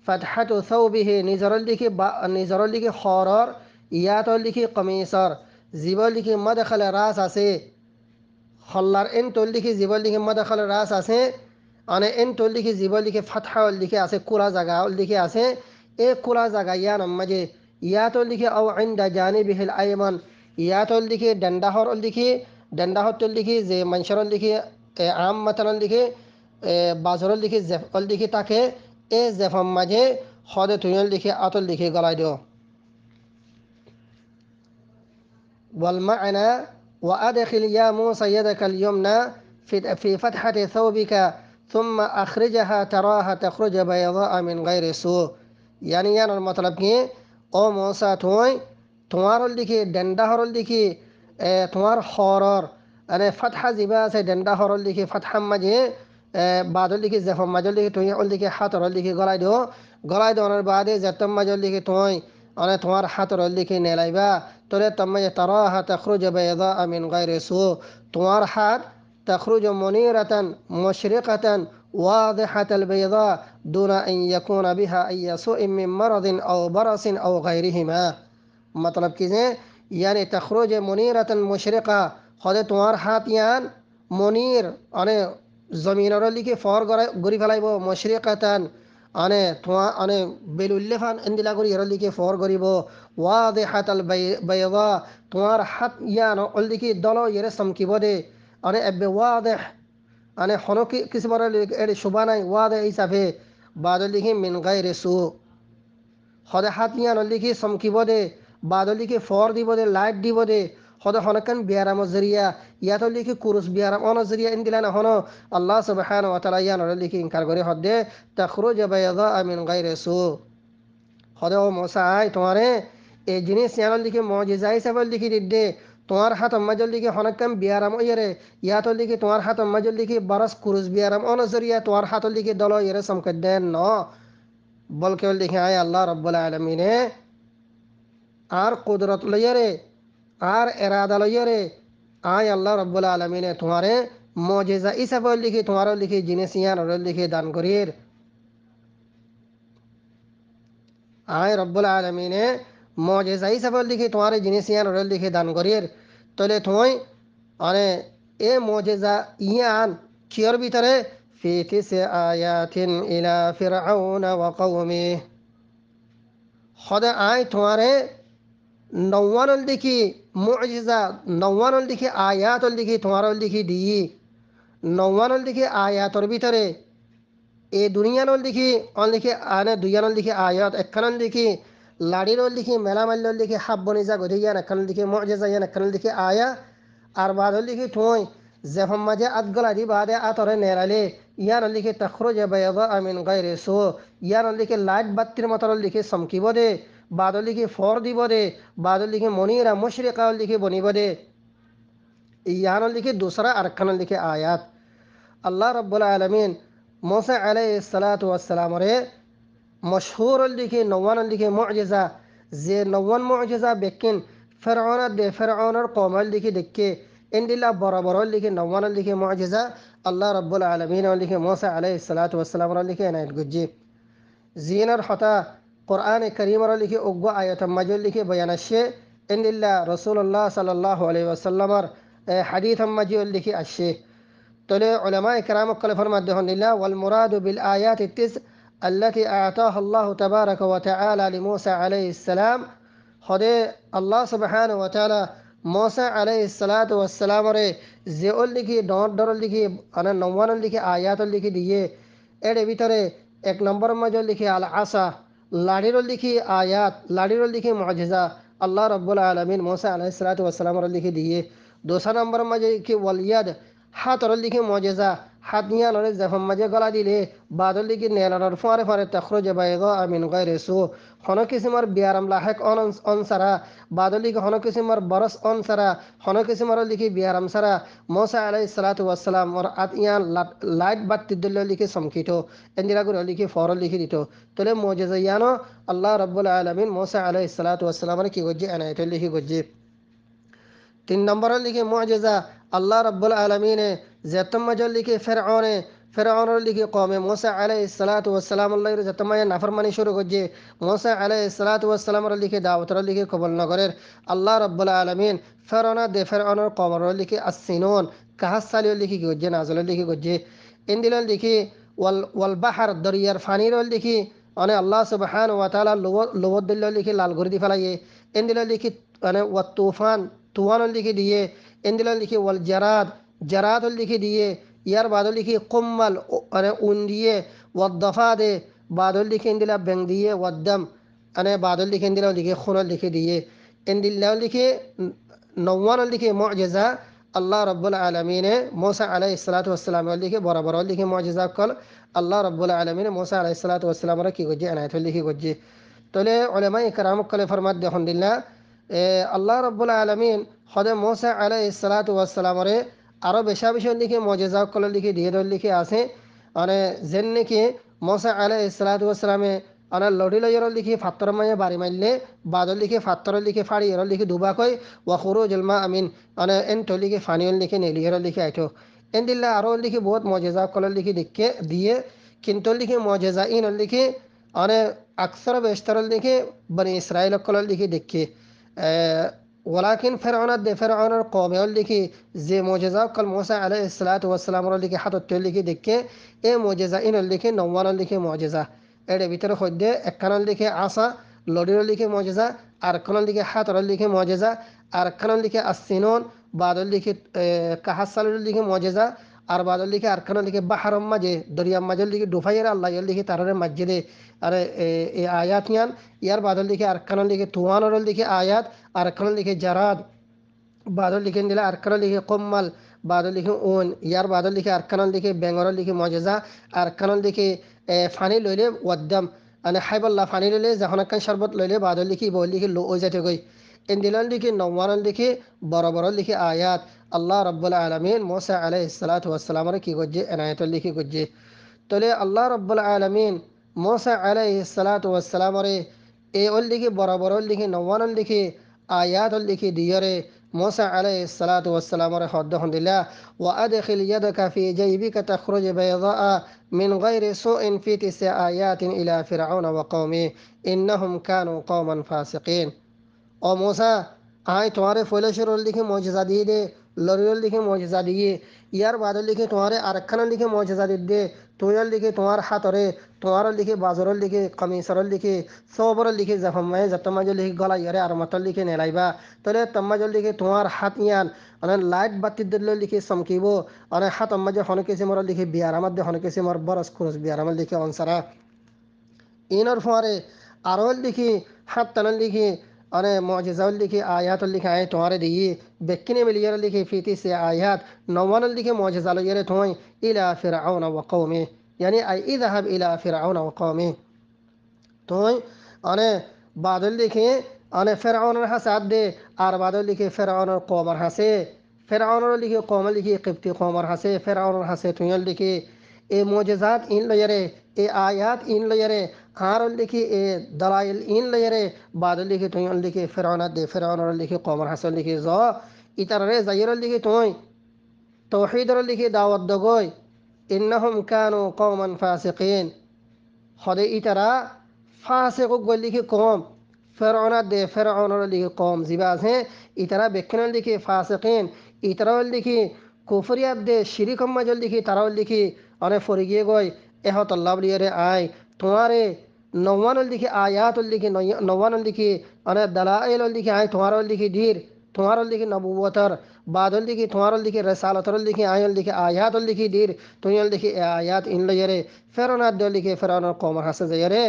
فتحة ثوبه نزرل لك خارر ياتل لك قميصر زبل لك مدخل راس আছে خلر انتل لك زبل لك مدخل راس আছে أنا انتل لك زبل لك فتحة لك আছে কোলা জায়গা لك আছে এই কোলা জায়গা ইয়ান মাঝে ইয়াতল লিখে আও ইনদা জানিবিহিল আইমান ইয়াতল লিখে ডন্ডাহর লিখে ডন্ডাহর লিখে যে মানশরল লিখে আম মাতান লিখে বাজরল লিখে জেফল লিখে তাকে এ জেফম মাঝে হদে তুইল লিখে আতল লিখে গলায় দিও ওয়াল মা'না ওয়া আদখিল ইয়া মূসা ইয়াদাকা আল ইয়মনা في فتحة ثوبك ثم أخرجها تراها تخرج بيضاء من غير سوء يعني المطلب কি ও মৌসা তুই তোমার লিখি ডেন্ডা হরল লিখি তোমার হরর মানে ফাতহা জিবা আছে ডেন্ডা হরল লিখি ফাতহা মাঝে বাদল লিখি জেফম মাজল লিখি তুই অল লিখি হাতর লিখি গলায় দিও গলায় দেওয়ার বাদে জেতম মাজল লিখি তুই মানে তোমার হাতর লিখি নেলাইবা তোরে তম্মাজে তারাহা তখরুজ বাইযা মিন গায়রি সু তোমার হাত تخرج منيرة مشرقة واضحة البيضاء دون أن يكون بها أي سوء من مرض أو برص أو غيرهما مطلب كذا يعني تخرج منيرة مشرقة خد توار حاتيان منير أنا زمين رليكي فور غري فلايبو مشرقة أنا توا أنا بلولفان اندلا غري رليكي فور غريبو واضحة البيضاء توار حاتيان رليكي دلو يرسم كيبودي أنا أبي واضح أنا حنوكي كسبار اللي شبانة واضح إيسافه بعد اللي من غير سوء هذا حتيان اللي سمكي بده بعد اللي فور دي بده لايت دي بده هذا حنكن بيارام الزريعة يا تو اللي كورس بيارام أنا الزريعة إن دلنا هنا الله سبحانه وتعالى يا نور اللي إنكار غري هذا تخرج بيضاء من غير سوء هذا هو موسى تمہارے এই জিনিস ইয়ান লিখে মুজিজা হিসাবে লিখে দিদে তোমার হাত মাজল লিখে হনকাম বিয়ারাম ওয়ারে ইয়াত লিখে তোমার হাত মাজল লিখে বারাস কুরুস বিয়ারাম অনজরিয়া তোমার হাত লিখে দল ইয়ারে সমকে দেন ন বল কেবল লিখে আয় আল্লাহ রব্বুল আলমিনে আর কুদরত লইয়ারে আর এরাদা লইয়ারে আয় আল্লাহ রব্বুল আলমিনে তোমারে মজেজা ইসাব লিখে তোমার লিখে জিনিস ইয়ান লিখে দান করির আয় রব্বুল আলমিনে মজেজা ইসাব লিখে তোমার জিনিস ইয়ান লিখে দান করির তলে তুমি মানে এ মজেজা ইয়ান কিয়র ভিতরে ফি তিসি আয়াতিন ইলা ফিরআউন ওয়া কওমি খোদা আয় তোমারে নওয়ানল দেখি মুজিজা নওয়ানল দেখি আয়াতল দেখি তোমার দেখি দিই নওয়ানল দেখি আয়াতর ভিতরে এ দুনিয়ানল দেখি অন লিখি আনে দুইয়ানল দেখি আয়াত একখানল দেখি লাড়িরল দেখি মেলামাল্যল দেখি হাব্বনিজা গধি ইয়ান একখানল দেখি মুজিজা ইয়ান একখানল দেখি আয়া আর বাদল লিখি ঠোঁই যেফম মাঝে আতগলা দি বাদে আতরে নেরালে ইয়ান লিখে তখরুজ বাইদা মিন গায়রি সু ইয়ান লিখে লাইট বাত্তির মতর লিখে চমকিব দে বাদল লিখে ফর দিব দে বাদল লিখে মনিরা মুশরিকা লিখে বনিব দে ইয়ান লিখে দুসরা আরখান লিখে আয়াত আল্লাহ রব্বুল আলমিন मूसा अलैहिस्सलातु वस्सलाम रे मशहूर लिखे नौवान लिखे मुअजिज़ा जे नौवान मुअजिज़ा बेकिन फ़िरऔन दे फ़िरऔन कौम लिखे देखे इंदिला बराबर लिखे नौवान लिखे मुअजिज़ा अल्लाह रब्बुल आलमीन लिखे मूसा अलैहिस्सलातु वस्सलाम लिखे इनायत गुज्जी जीनर हता कुरान करीम लिखे उग्वा आयत मजल लिखे बयानशे इंदिला रसूलुल्लाह सल्लल्लाहु अलैहि वसल्लम हदीथ मजल लिखे अशे तले उलमाए किराम कल फरमाते हैं वल बिल आयात तिस अल्लती आताहा अल्लाह तबारक व तआला लिमूसा अलैहिस्सलाम खुदे अल्लाह सुब्हानहु व तआला मूसा अलैहिस्सलातु वस्सलाम रे जेउल लिखी डॉट डर लिखी अन नौवान लिखी आयात लिखी दिए एडे भीतरे एक नंबर में जो लिखी अल आसा लाड़ीर लिखी आयात लाड़ीर लिखी मुअजिज़ा अल्लाह रब्बुल आलमीन मूसा अलैहिस्सलातु वस्सलाम रे लिखी दिए दूसरा नंबर में जो लिखी वलियद हाथ और लिखे मौजज़ा हाथ निया नरे जफम मजे गला दिले बादल लिखे नेलर फारे फारे तखरुज बैदा मिन गैरि सू हनो किस्मर बियारम लाहक अनसरा बादल लिखे हनो किस्मर बरस अनसरा हनो किस्मर लिखे बियारम सरा मूसा अलैहिस्सलातु वस्सलाम और आतियान लाइट बत्ती दिल लिखे समकितो इंदिरा गुर लिखे फौरन लिखे दितो तले मौजज़ा यानो अल्लाह रब्बुल आलमीन मूसा अलैहिस्सलातु वस्सलाम ने की वजह अनायत लिखे वजह तीन नंबर लिखे मुअजिज़ा अल्लाह रब्बुल आलमीन ने ज़तम मजल लिखे फ़िरऔन लिखे कौम मूसा अलैहिस्सलातु वस्सलाम ज़तम नाफरमानी शुरू गजे मूसा अलैहिस्सलातु वस्सलाम लिखे दावत लिखे कबूल न करे अल्लाह रब्बुल आलमीन फ़िरऔन कौम लिखे अस्सिनून कहसाल लिखे गजे नाज़ल लिखे गजे इन दिल लिखे वल बहर दरियार फानी लिखे अने अल्लाह सुब्हानहु व तआला लोवद दिल लिखे लाल गुरदी फलाइए इन दिल लिखे अने व तूफान तूफान लिखे दिए इन दिल लिखे वल जराद लिखे दिए यार बादल लिखे कुम्मल अने ऊन दिए वद्दफा दे बादल लिखे इन दिला बेंग दिए वद्दम अने बादल लिखे इन दिला लिखे खुन लिखे दिए इन दिल लिखे नौवान लिखे मुअजिज़ा अल्लाह रब्बुल आलमीन ने मूसा अलैहिस्सलातु वस्सलाम लिखे बराबर लिखे मुअजिज़ा कल अल्लाह रब्बुल आलमीन ने मूसा अलैहिस्सलातु वस्सलाम की गजे अनायत लिखे गजे तोले उलमाए किराम कल फरमात दे अल्हम्दुलिल्लाह अल्लाह रब्बुल आलमीन खुद मूसा अलैहिस्सलातु वस्सलाम रे आरो बेशा बेशा लिखे मुअजिज़ा कल लिखे दिए लिखे आसे अने जेन के मूसा अलैहिस्सलातु वस्सलाम अने लड़ी लयर लिखे फात्तर माये बारी मारले बादल लिखे फात्तर लिखे फाड़ी एर लिखे दुबा कई व खुरूजुल मा अमीन अने एन तो लिखे फानी लिखे नेलियर लिखे आइतो इन दिल्ला आरो लिखे बहुत मुअजिज़ा कल लिखे दिखे दिए किंतु लिखे मुअजिज़ा इन लिखे अने अक्सर बेशतर लिखे बनी इसराइल कल लिखे दिखे वलाकिन फ़िरऔन कौम लिखी जे मुअजिज़ा कल मूसा अलैहिस्सलातु वस्सलाम लिखे हाथ लिखे देखे ए मुअजिज़ा इन लिखे नौवान लिखे मुअजिज़ा एडे भीतर खुदे एकखान लिखे आसा लड़ीर लिखे मुअजिज़ा आरखान लिखे हाथ लिखे मुअजिज़ा आरखान लिखे अस्सिनून बादल लिखे कहसाल लिखे मुअजिज़ा और बादल लिखे आरखान लिखे बाहर मजे दरिया मजल लिखे डुफाइर अल्लाह लिखे तारे मस्जिदे अरे ए आयात यार बादल लिखे आरखान लिखे तुआन लिखे आयात आरखान लिखे जराद बादल लिखे दिला आरखान लिखे कुम्मल बादल लिखे ऊन यार बादल लिखे आरखान लिखे बेंगर लिखे मुअजिज़ा आरखान लिखे फानी लैले वद्दम अने हाइबल्ला फानी लैले जहनकान शरबत लैले बादल लिखी बोल लिखे लो जाते गई ইন্দিলান লিখি নওয়ানান লিখি বড় বড় লিখি আয়াত আল্লাহ রব্বুল আলমিন মোসা আলাইহিস সালাতু ওয়াস সালামরে কি করছে এনায়ত লিখি করছে তলে আল্লাহ রব্বুল আলমিন মোসা আলাইহিস সালাতু ওয়াস সালামরে এ ওল লিখি বড় বড় লিখি নওয়ানান লিখি আয়াত লিখি দিয়রে موسى عليه الصلاة والسلام رحمه الله وأدخل يدك في جيبك تخرج بيضاء من غير سوء في 9 آيات إلى فرعون وقومه إنهم كانوا قوما فاسقين ও মোসা আয় তোমারে ফৈলেশ্বরের লিখে মজেজা দিয়ে দে লরিয়র লিখে মজেজা দিয়ে ইয়ার বাদর লিখে তোমারে আরেকখানের লিখে মজেজা দিয়ে দে তুইয়ের লিখে তোমার হাতরে তোমার লিখে বাজরের লিখে কমিসরের লিখে সবর লিখে জাফমায় জাতমাজর লিখে গলা ইয়ারে আর মাতর লিখে নেলাইবা তাহলে তম্মাজর লিখে তোমার হাত ইয়ান অনেক লাইট বাতি দিলে লিখে চমকিব অনেক হাত আম্মাজে হনকেছে মর লিখে বিয়ার আমার দিয়ে হনকেছে মর বরস খুরস বিয়ার আমার লিখে অনসারা ইনর ফোয়ারে আরও লিখি হাত টানার লিখি અને મોજેઝાઉલ লিখে আয়াতুল লিখে আয় তোমারে দিয়ে বেকিনে মিলিয়ার লিখে ফিতি সে আয়াত নওয়ানুল লিখে মোজেজাল ইয়ারে তোই ইলা ফিরআউন ওয়া কওমি yani আই ইযহাব ইলা ফিরআউন ওয়া কওমি তোই মানে বাদল লিখে মানে ফিরআউনের হাসাদ দে আর বাদল লিখে ফিরআউনের কওমের হাসে ফিরআউনের লিখে কওম লিখে কিপ্তি কওমের হাসে ফিরআউনের হাসে তুইল লিখে এ মোজেজাত ইন লয়ারে এ আয়াত ইন লয়ারে আর লিখি এ দলাইল ইন লয়ারে বাদ লিখি তুই লিখি ফেরাউনা দে ফেরাউনার লিখি কমর হাসান লিখি জ ইতারে জাইর লিখি তুই তৌহিদর লিখি দাওয়াত দগই ইন্নাহুম কানু কওমান ফাসিকিন হদে ইতারা ফাসিক গল লিখি কম ফেরাউনা দে ফেরাউনার লিখি কম জিবা আছে ইতারা বেকনাল লিখি ফাসিকিন ইতারা লিখি কুফরিয়াত দে শিরিক মাজল লিখি তারাও লিখি অনেক ফরি গিয়ে গই এহতল্লাহ লিয়ারে আয় তোমারে নওয়ানুল লিখি আয়াতুল লিখি নওয়ানুল লিখি অনেক দালাইল লিখি আয় তোমার লিখি ধীর তোমার লিখি নবুয়তর বাদল লিখি তোমার লিখি রেসালতর লিখি আয়ল লিখি আয়াতুল লিখি ধীর তুইল লিখি আয়াত ইন লয়ারে ফেরনাদ দল লিখি ফেরাউনের কওমের হাসে যায়রে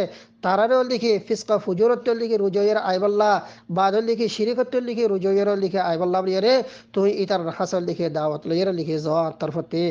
তারারে লিখি ফিসকা ফুজুরত লিখি রুজয়ের আইবাল্লাহ বাদল লিখি শিরিকত লিখি রুজয়ের লিখি আইবাল্লাহ লিয়ারে তুই ইতার হাসল লিখি দাওয়াত লয়ারে লিখি জওয়াত তরফতে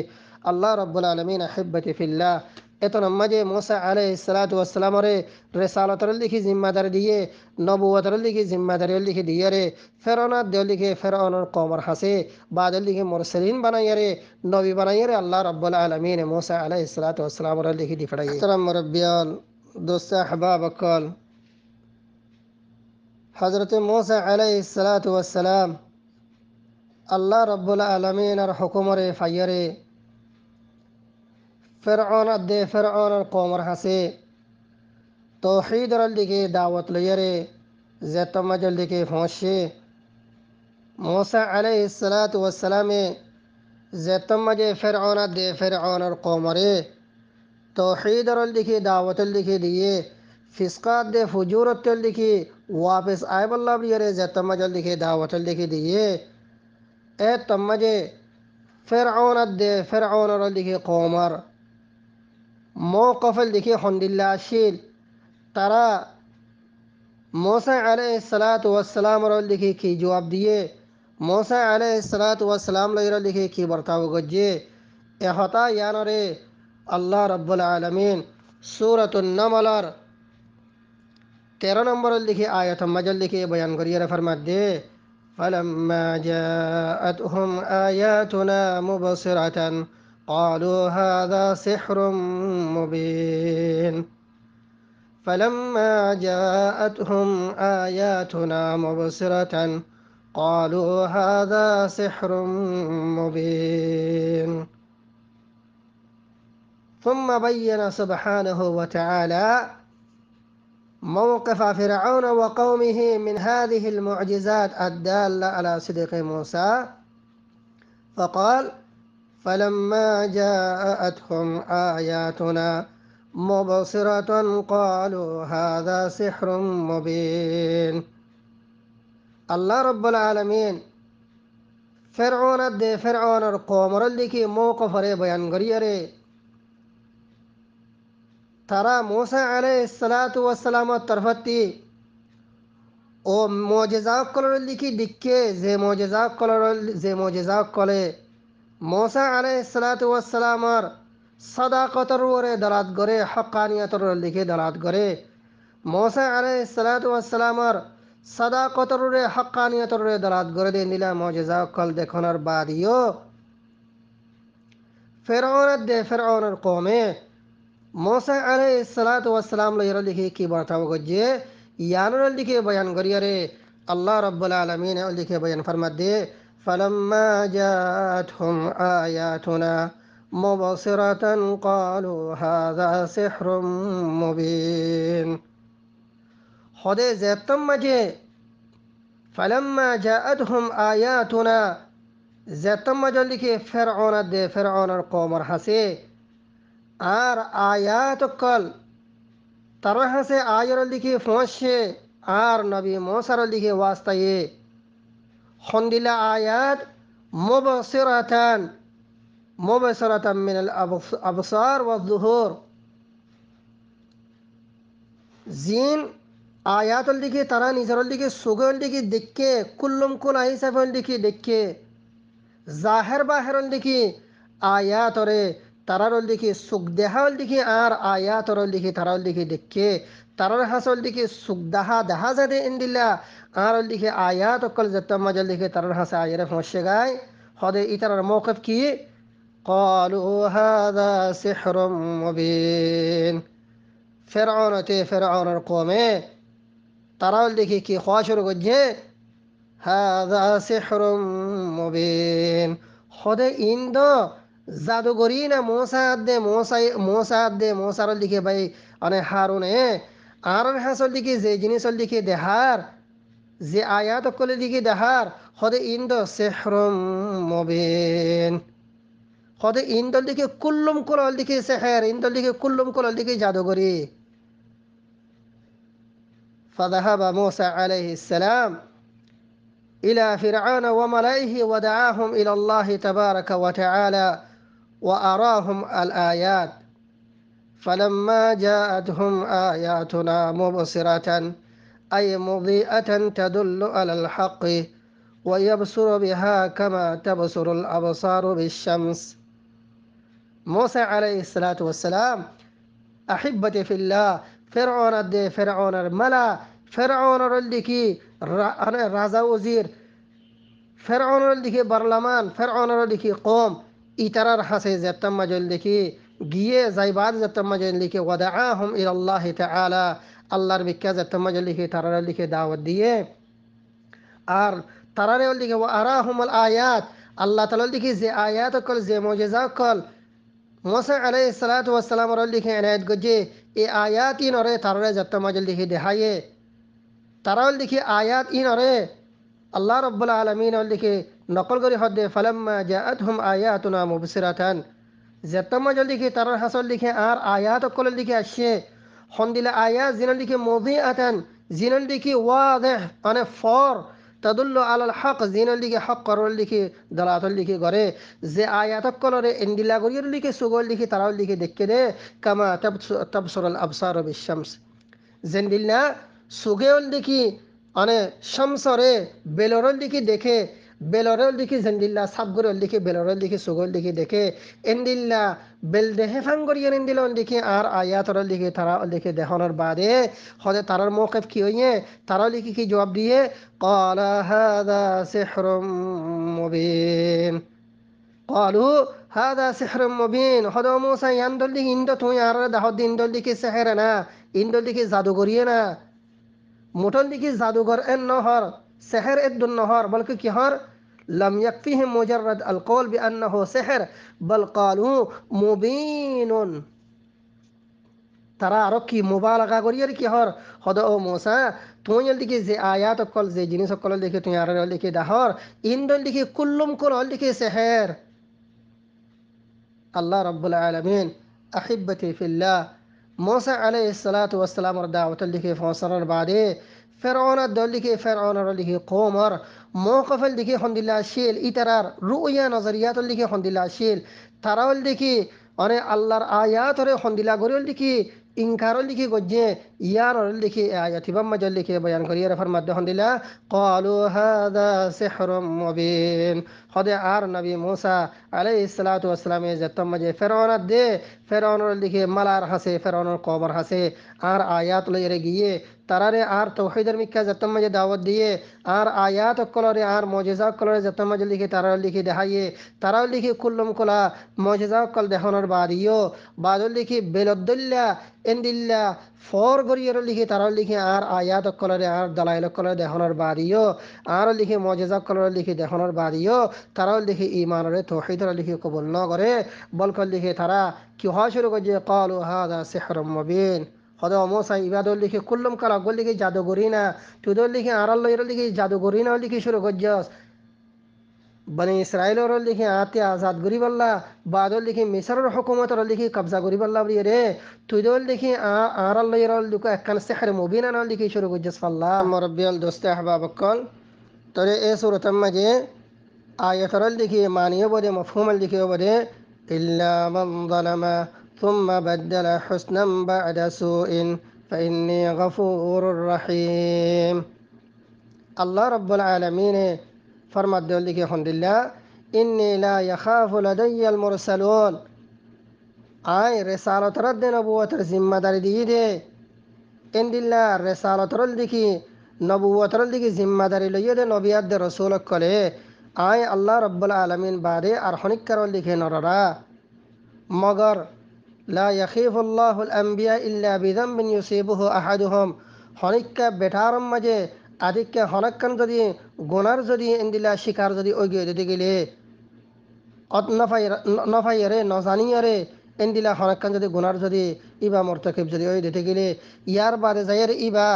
আল্লাহ রাব্বুল আলামিন আহিব্বতি ফিল্লাহ এত নামাজে মোসা আলাইহিস সালাতু ওয়াস সালামরে রিসালাতর লিখি জিম্মাদারি দিয়ে নবুয়তর লিখি জিম্মাদারি লিখি দিয়ে রে ফেরাউনা দে লিখি ফেরাউনের কওমের হাসে বাদল লিখি মুরসালিন বানাইরে নবী বানাইরে আল্লাহ রাব্বুল আলামিন মোসা আলাইহিস সালাতু ওয়াস সালামরে লিখি দি ফড়াই ইহতরাম মুরব্বিয়ান দোস্ত আহবাব কল হযরত মোসা আলাইহিস সালাতু ওয়াস সালাম আল্লাহ রাব্বুল আলামিনের হুকুমরে ফাইরে ফেরআউন দে ফেরআউনের কওমের হাসে তৌহিদর লিখে দাওয়াত লইরে জেতমাজল লিখে ফসে موسى عليه الصلاة والسلام জেতমাজে ফেরআউন দে ফেরআউনের কওমরে তৌহিদর লিখে দাওয়াত লিখে দিয়ে ফিসকাত দে ফুজুরত লিখে ওয়াপস আইবল্লাহ লইরে জেতমাজল লিখে দাওয়াত লিখে দিয়ে এ তমাজে ফেরআউন দে ফেরআউনের লিখে কওমর মৌকফল লিখে হন্দিল্লা শিল তারা موسى عليه الصلاة والسلام লিখে কি জবাব দিয়ে موسى عليه الصلاة والسلام লিখে কি বর্তাও গজ্জে এহতা ইয়ানরে আল্লাহ রাব্বুল আলামিন সূরাতুন নামলার 13 নম্বর লিখে আয়াত মাজাল লিখে বয়ান করিয়ে ফরমাত দে فلما جاءتهم آياتنا مبصرة قالوا هذا سحر مبين فلما جاءتهم آياتنا مبصرة قالوا هذا سحر مبين ثم بين سبحانه وتعالى موقف فرعون وقومه من هذه المعجزات الدالة على صدق موسى فقال فلما جاءتهم آياتنا مبصرة قالوا هذا سحر مبين الله رب العالمين فرعون دے فرعون اور قوم لکھی موقف رے بیان کریے ترى موسى عليه الصلاة والسلام طرفتی او معجزات کلر لکھی دکھے زے معجزات کلے موسى عليه الصلاة والسلام صداقتر ওরে দালাত করে হকানিয়তর লিখে দালাত করে موسى عليه الصلاة والسلام সাদাকতরে হাক্কানিয়তরে দালাত করে দিয়ে নিলা মজেজা কল দেখানোর বাদিও ফেরাউনের দে ফেরাউনের কমে موسى عليه الصلاة والسلام ليرلكي كي بارتاو گجے يانرلكي بيان غريره الله رب العالمين لكي بيان فرمد فلما جاءتهم آياتنا مبصرة قالوا هذا سحر مبين خده زيتم مجي فلما جاءتهم آياتنا زيتم مجلكي فرعون دي فرعون القوم رحسي আর আয়াত কল তার হাসে আয়র লিখে ফোঁসে আর নবী মোসার লিখে ওয়াস্তায়ে খন্দিলা আয়াত মুবসিরাতান মিনাল আবসার ওয়াজ যুহুর জিন আয়াত লিখে তারা নিজের লিখে সুগল লিখে দেখে কুল্লুম কুল হিসাব লিখে দেখে জাহের বাহের লিখে আয়াতরে তারার দিকে সুখ দেহাল দিকে আর আয়াতর দিকে তারার দিকে দেখে তারার হাসল দিকে সুখ দেখা যাতে ইন্দিল্লা আর দিকে আয়াত অকল যত্তম মজল দিকে তারার হাসে আয়ারে ফসে গায় হদে ইতারার মৌকফ কি قالوا هذا سحر مبين فرعون القومে তারার দিকে কি খাশর গজে هذا سحر مبين হদে ইন্দ জাদুগরি না মোসার দিকে ভাই অনেক হারুনে আর হাসল দিকে যে জিনিসল দিকে দেহার যে আয়াত কলে দিকে দেহার হদে ইন্দ সেহরম মুবিন হদে ইন্দল দিকে কুল্লুম কুলল দিকে সেহের ইন্দল দিকে কুল্লুম কুলল দিকে জাদুগরি فذهب موسى عليه السلام إلى فرعون وملئه ودعاهم إلى الله تبارك وتعالى وأراهم الآيات فلما جاءتهم آياتنا مبصرة أي مضيئة تدل على الحق ويبصر بها كما تبصر الأبصار بالشمس موسى عليه الصلاة والسلام أحبتي في الله فرعون الملا فرعون الذي রাজা উজির ফেরাউনের দিকে বার্লামান ফেরাউনের দিকে কম ইতারার হাসে যেতাম মাজল দেখি গিয়ে যাইবাদ যেতাম মাজল লিখে ওয়াদাআহুম ইলাল্লাহি তাআলা আল্লাহর বিখ্যা যেতাম মাজল লিখে তারার লিখে দাওয়াত দিয়ে আর তারারের লিখে ওয়ারাহুমুল আয়াত আল্লাহ তাআলার দিকে যে আয়াত কল যে মুজিজা কল মুসা আলাইহিস সালাতু ওয়াস সালামের লিখে এনায়েত গজে এই আয়াত ইনরে তারারে যেতাম মাজল লিখে দেখায়ে তারাল লিখে আয়াত ইনরে আল্লাহ রব্বুল আলামিন লিখে নকল করে হদে ফালাম্মা জাআতহুম আয়াতুনা মুবসিরাতান যেতম লিখে তারার হাসল লিখে আর আয়াত কল লিখে আসে হন্দিলা আয়াত জিনল লিখে মুদিআতান জিনল লিখে ওয়াদিহ মানে ফর তাদুল্লু আলাল হক জিনল লিখে হক করল লিখে দালাতল লিখে করে যে আয়াত কলরে ইন্দিলা গরির লিখে সুগল লিখে তারাল লিখে দেখে দে কামা তাবসুরুল আবসার বিশ-শামস জেন্দিল্লা সুগেল দেখি অনে শামসরে বেলরল দিকে দেখে বেলরল দিকে জেন্দিল্লা সাবগরল দিকে বেলরল দিকে সুগল দিকে দেখে এন্দিল্লা বেল দেহে ফাঙ্গরিয়ান এন্দিলন দিকে আর আয়াতরল দিকে তারা দিকে দেখানোর বাদে হদে তারার মৌকিফ কি হইয়ে তারা লিখে কি জবাব দিয়ে ক্বালা হাযা সিহরুম মুবিন ক্বালু হাযা সিহরুম মুবিন হদে মুসা ইয়ান্দল দিকে ইন্দ তুই আর দাহদ ইন্দল দিকে সিহর না ইন্দল দিকে জাদুগরিয়ে না মোটল দিকে জাদুঘর এন নহর সেহের এদ্দুন নহর বলকে কি হর لم يكفيهم مجرد القول بأنه سحر بل قالوا مبين তারা আরো কি মুবালাগা করিয়ার কি হর হদ ও মুসা তুই দিকে যে আয়াত কল যে জিনিস কল দেখে তুই আর লিখে দাহর ইন্দল দিকে কুল্লুম কল দিকে সেহের আল্লাহ রাব্বুল আলামিন আহিব্বতি ফিল্লাহ موسى عليه الصلاة والسلام دعوة لكي فوصر بعده فرعون الدولكي فرعون لكي قومر موقف لكي حمد الله شيل إترار رؤيا نظريات لكي حمد الله شيل تراول لكي أنا الله آيات حمد الله غريول لكي إنكار لكي گجے يار لكي آيات بم مجل لكي بيان كرير فرمد حمد الله قالوا هذا سحر مبين خد آر نبي موسى عليه الصلاة والسلام جتم مجے فرعون دے فرعون لكي ملار حسے فرعون قومر حسے آر آيات ليرے گئے তারারে আর তৌহিদের মিক্কা যতম মাঝে দাওয়াত দিয়ে আর আয়াত কলরে আর মজেজা কলরে যতম মাঝে লিখে তারাও লিখে দেখাইয়ে তারাও লিখে কুল্লম কলা মজেজা কল দেখানোর বাদিও বাদল লিখি বেলদ্দুল্লা এন্দিল্লা ফর গরিয়র লিখে তারাও লিখে আর আয়াত কলরে আর দালাইল কলরে দেখানোর বাদিও আর লিখে মজেজা কলরে লিখে দেখানোর বাদিও তারাও লিখে ইমানরে তৌহিদরে লিখে কবুল ন করে বলকল লিখে তারা কি হওয়া শুরু করছে ক্বালু হাযা সিহরুম মুবিন হদা মোসা ইবাদর লিখে কুল্লম কালা গল লিখে জাদুগরি না তুদর লিখে আড়াল লিখে জাদুগরি না লিখে শুরু করছস বনি ইসরায়েলর লিখে আতে আজাদ করি বললা বাদর লিখে মিসরের হুকুমতর লিখে কবজা করি বললা রে তুদর লিখে আড়াল লিখে একখান সিহর মুবিন না লিখে শুরু করছস আল্লাহ মুরব্বিয়াল দোস্তে আহবাবকল তরে এ সূরাতের মাঝে আয়াতর লিখে মানিয়ে বদে মফহুমাল লিখে বদে ইল্লা মান যালামা ثم بدل حسنا بعد سوء فإني غفور رحيم الله رب العالمين فرمت دولك الحمد لله إني لا يخاف لدي المرسلون آي رسالة رد نبوة الزمة دي إن الله رسالة ردك نبوة ردك زمة داري ليد نبيات رسولك كله آي الله رب العالمين بعد أرحنك كرول لك نررا مگر لا يخيف الله الأنبياء إلا بذنب يصيبه أحدهم হনিকা বেটারম মাঝে আদিকে হনকান যদি গুনার যদি ইন্দিলা শিকার যদি ওগিয়ে দিতে গেলে নফাইরে নজানিয়রে ইন্দিলা হনকান যদি গুনার যদি ইবা মর্তকিব যদি ওই দিতে গেলে ইয়ার বাদে যাইয়ের ইবা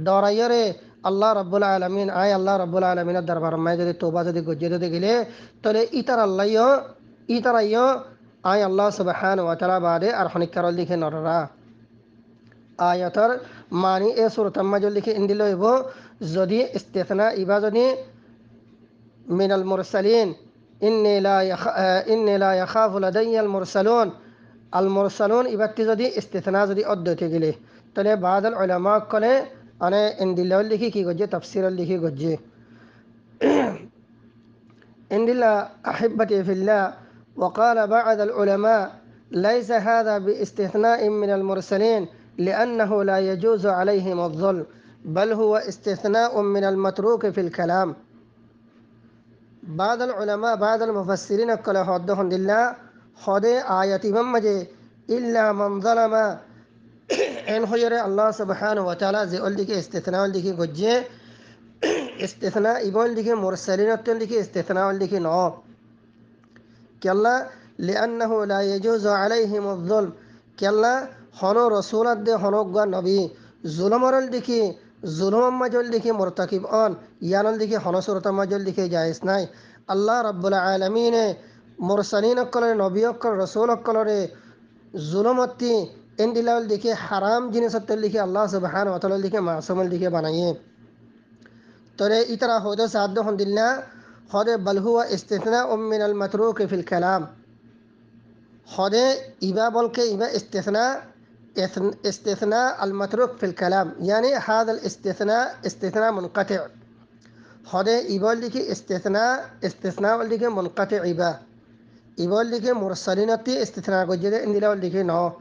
ডরাইয়রে আল্লাহ রব্বুল আলমিন আয় আল্লাহ রব্বুল আলমিনের দরবার মায় যদি তোবা যদি গজিয়ে দিতে গেলে তাহলে ইতারাইয় আয় আল্লাহ সুবহান ওয়া তাআলা বাদে আর হনিকার লিখে নররা আয়াতর মানি এ সূরাতের মাঝে লিখে ইন্দিল হইব যদি ইস্তিসনা ইবা যদি মিনাল মুরসালিন ইন্নী লা ইয়াখাফু লাদাইয়াল মুরসালুন আল মুরসালুন ইবাতি যদি ইস্তিসনা যদি অদ্যতে গেলে তাহলে বাদল উলামা কলে আনে ইন্দিল লিখি কি গজে তাফসীর লিখি গজে ইন্দিল্লা আহিব্বতি ফিল্লাহ وقال بعض العلماء ليس هذا باستثناء من المرسلين لأنه لا يجوز عليهم الظلم بل هو استثناء من المتروك في الكلام بعض العلماء بعض المفسرين قال حدهم لله خد آية ممجي إلا من ظلم إن خير الله سبحانه وتعالى زي قل لك استثناء لك قجي استثناء يقول لك مرسلين لك استثناء لك نو كلا لأنه لا يجوز عليهم الظلم كلا هنو رسولت دي هنو غا نبي ظلم رل ديكي ظلم مجل ديكي مرتكب آن يانل ديكي هنو سورة مجل ديكي جائز ناي الله رب العالمين مرسلين اكلر نبي اكلر رسول اكلر ظلمتي ان دلال ديكي حرام جنسات ديكي الله سبحانه وتعالى ديكي معصوم ديكي بنائيه ترى اترا هودا سعد الحمد لله خده بل هو استثناء من المتروك في الكلام خده إبا بلك إبا استثناء المتروك في الكلام يعني هذا الاستثناء استثناء منقطع خده إبا لك استثناء لك منقطع إبا لك مرسلينتي استثناء جديد إن دلوا لك نو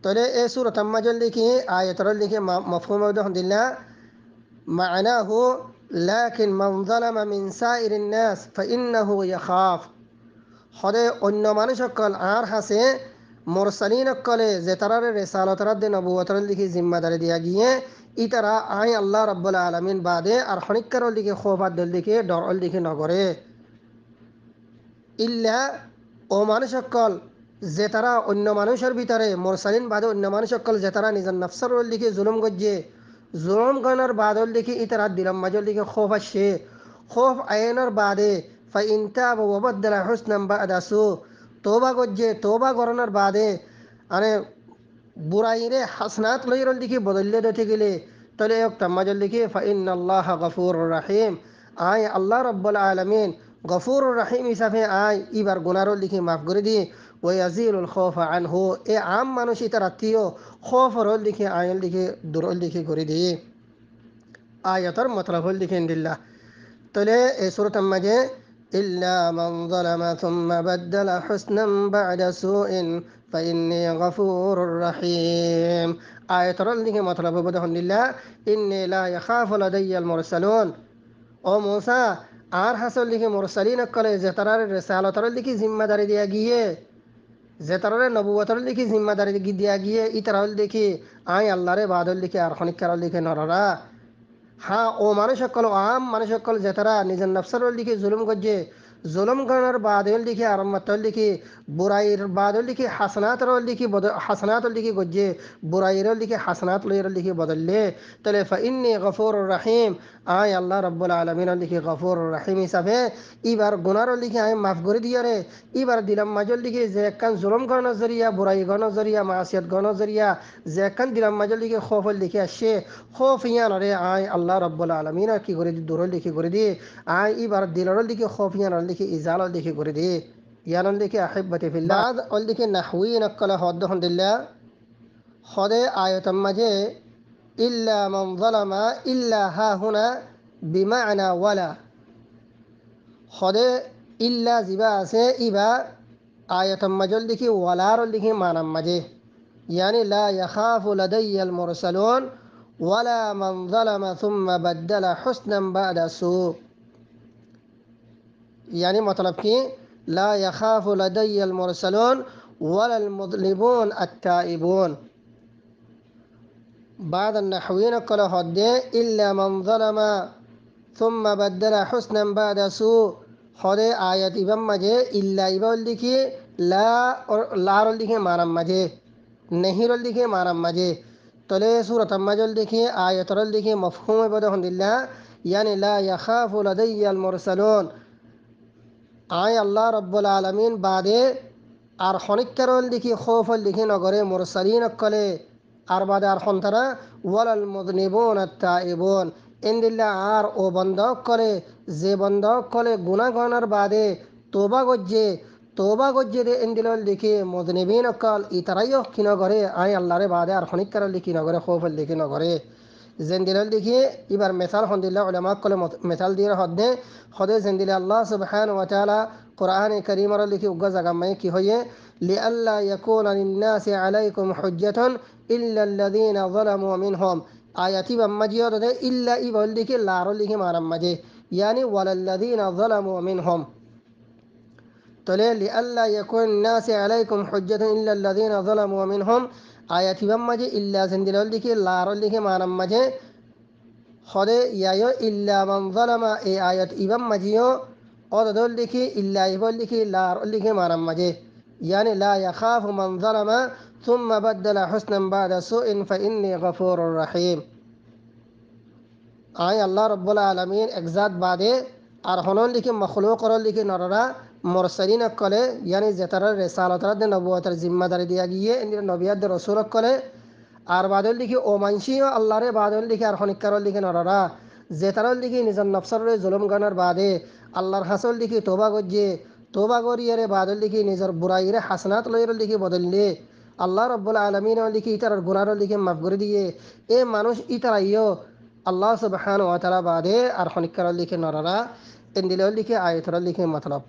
تولي إيه سورة مجل لك آية لك مفهوم الحمد لله معناه لكن من ظلم من سائر الناس فإنه يخاف خده অন্য মানুষ সকল আর হাসে মুরসালিন সকলে যে তারার রিসালাত রাদ নবুয়তর লিখি জিম্মাদারি দিয়া গিয়ে ইতারা আই আল্লাহ রাব্বুল আলামিন বাদে আর হনিকার লিখে খোফাত দল লিখে ডর লিখে নগরে ইল্লা ও মানুষ সকল যে তারা অন্য মানুষের ভিতরে মুরসালিন বাদে অন্য মানুষ সকল যে তারা নিজের নফসর লিখে জুলুম গজ্জে জুলুম গনার বাদল লিখে ইতারা দিলাম মাজল লিখে খোফ আসে খোফ আয়নার বাদে فإن تاب وبدل حسنا بعد سوء توبة গজ্জে توبة গরনার বাদে আরে বুরাইরে হাসনাত লইরল লিখে বদলে দিতে গেলে তাহলে একটা মাজল লিখে فإن الله غفور رحيم আয় আল্লাহ রাব্বুল আলামিন গফুর রহিম হিসাবে আয় ইবার গুনারল লিখে মাফ করে দিয়ে ويزيل الخوف عنه এ আম মানুষ ইতার আত্মীয় খৌফর লিখে আয়ল লিখে দুরল লিখে করে দিয়ে আয়াতর মতলব লিখে দিল্লাহ তাহলে এই সূরার মাঝে إلا من ظلم ثم بدل حسنا بعد سوء فإني غفور رحيم آية رلك مطلب بدهن لله إني لا يخاف لدي المرسلون ও মূসা আর হাসল লিখে মুরসালিন কলে যে তারার রেসালতর লিখি জিম্মাদারি দিয়া গিয়ে যে তারারে নবুয়তর লিখি জিম্মাদারি দিয়া গিয়ে ই তারাল দেখি আই আল্লাহরে বাদল লিখে আর খনিকার লিখে নররা হ্যাঁ ও মানুষ সকল আম মানুষ সকল যে তারা নিজের নফসর লিখে জুলুম করছে জুলুম করার বাদল লিখে আরম্মতর লিখে বুরাইর বাদল লিখে হাসনাতর লিখে হাসনাত লিখে গজ্জে বুরাইর লিখে হাসনাত লইর লিখে বদললে তাহলে ফাইন্নি গফুর রহিম আয় আল্লাহ রব্বুল আলমিন লিখে গফুর রহিম হিসাবে এবার গুনার লিখে আমি মাফ করে দিয়ে রে এবার দিলাম মাজল লিখে যে একখান জুলুম করানোর জরিয়া বুরাই গণর জরিয়া মাসিয়ত গণর জরিয়া যে একখান দিলাম মাজল লিখে খোফল লিখে আসছে খোফ ইয়ান রে আয় আল্লাহ রব্বুল আলমিন কি করে দি দূর লিখে করে দিয়ে আয় এবার দিলর লিখে খোফ ইয়ান লিখে ইজাল লিখে করে দিয়ে ইয়ান লিখে আহিব্বতি ফিল্লাহ অল লিখে নাহউই নকলে হদ দিল্লা হদে আয়তম মাঝে ইল্লা মান যালামা ইল্লা হা হুনা বিমা'না ওয়ালা হদে ইল্লা জিবা আছে ইবা আয়তম মাজল লিখি ওয়ালার লিখি মানাম মাঝে يعني لا يخاف لدي المرسلون ولا من ظلم ثم بدل حسنا بعد سوء يعني مطلب كي لا يخاف لدي المرسلون ولا المظلمون التائبون بعد النحوين قال هدي إلا من ظلم ثم بدل حسنا بعد سوء هدي آيات إبن مجي إلا إبن لكي لا لكي مانم مجي नहीं लिखे मानम मजे तले सूरत मजल देखिए आयतरल देखिए मफहूम बदहदिल्ला यानी ला यखाफु लदय्यल मुरसलून आय अल्लाह रब्बुल आलमीन बादे আর খনিকরল দেখি খৌফল দেখি নগরে মুরসালিন কলে আর বাদে আর খন্তরা ওয়ালাল মুযনিবুন আত-তাইবুন ইনদিল্লা আর ও বন্ধ করে যে বন্ধ করে গুনাহ গনার বাদে তৌবা গজ্জে দে ইনদিলল দেখি মুযনিবিন কল ইতারাইও কি নগরে আই আল্লাহরে বাদে আর খনিকরল দেখি নগরে খৌফল দেখি নগরে জেন্দিলল দেখি এবার মিসাল হন্দিল্লা উলামা কলে মিসাল দিয়ে হদে জেন্দিলে আল্লাহ সুবহানাহু ওয়া তাআলা कुरान करीम लिखी उग्गा जगह में कि होये लिअल्ला यकून लिन्नासि अलैकुम हुज्जतुन इल्ला अल्लज़ीना ज़लमू मिनहुम आयती बम्मजियो दे इल्ला इबल लिखी लारो लिखी मारम मजे यानी वलल्लज़ीना ज़लमू मिनहुम तले लिअल्ला यकून लिन्नासि अलैकुम हुज्जतुन इल्ला अल्लज़ीना ज़लमू मिनहुम आयती बम्मजी इल्ला ज़िंदिल लिखी लारो लिखी मारम मजे खदे यायो इल्ला मन ज़लमा ए आयत इबम मजियो और दल लिखी इल्ला इबल लिखी लार लिखी मारम मजे यानी ला यखाफु मन ज़लमा थुम्मा बद्दल हुस्नन बाद सुइन फइन्नी गफूरुर रहीम आय अल्लाह रब्बुल आलमीन एकजात बादे আর হনন লিখি মখলুকর লিখি নররা মুরসালিন কলে यानी জেতার রিসালাতর দে নবুয়তের জিম্মাদারি দিয়া গিয়ে ইন্দির নবিয়াত দে রাসূল কলে আর বাদল লিখি ও মানসিও আল্লাহরে বাদল লিখি আর খনিকার লিখি নররা জেতার লিখি নিজের নফসর জুলুম গানার বাদে আল্লাহর হাসল লিখি তোবা করিয়ারে বাদল লিখি নিজের বুরাইরে হাসনাত লইর লিখি বদললে আল্লাহ রব্বুল আলমিন লিখি ইতার গুনার লিখি মাফ করে দিয়ে এ মানুষ ইতারাইও আল্লাহ সুবহানাহু ওয়া তাআলা বাদে আর খনিকার লিখি নররা এন্দিল লিখি আয়াতর লিখি মতলব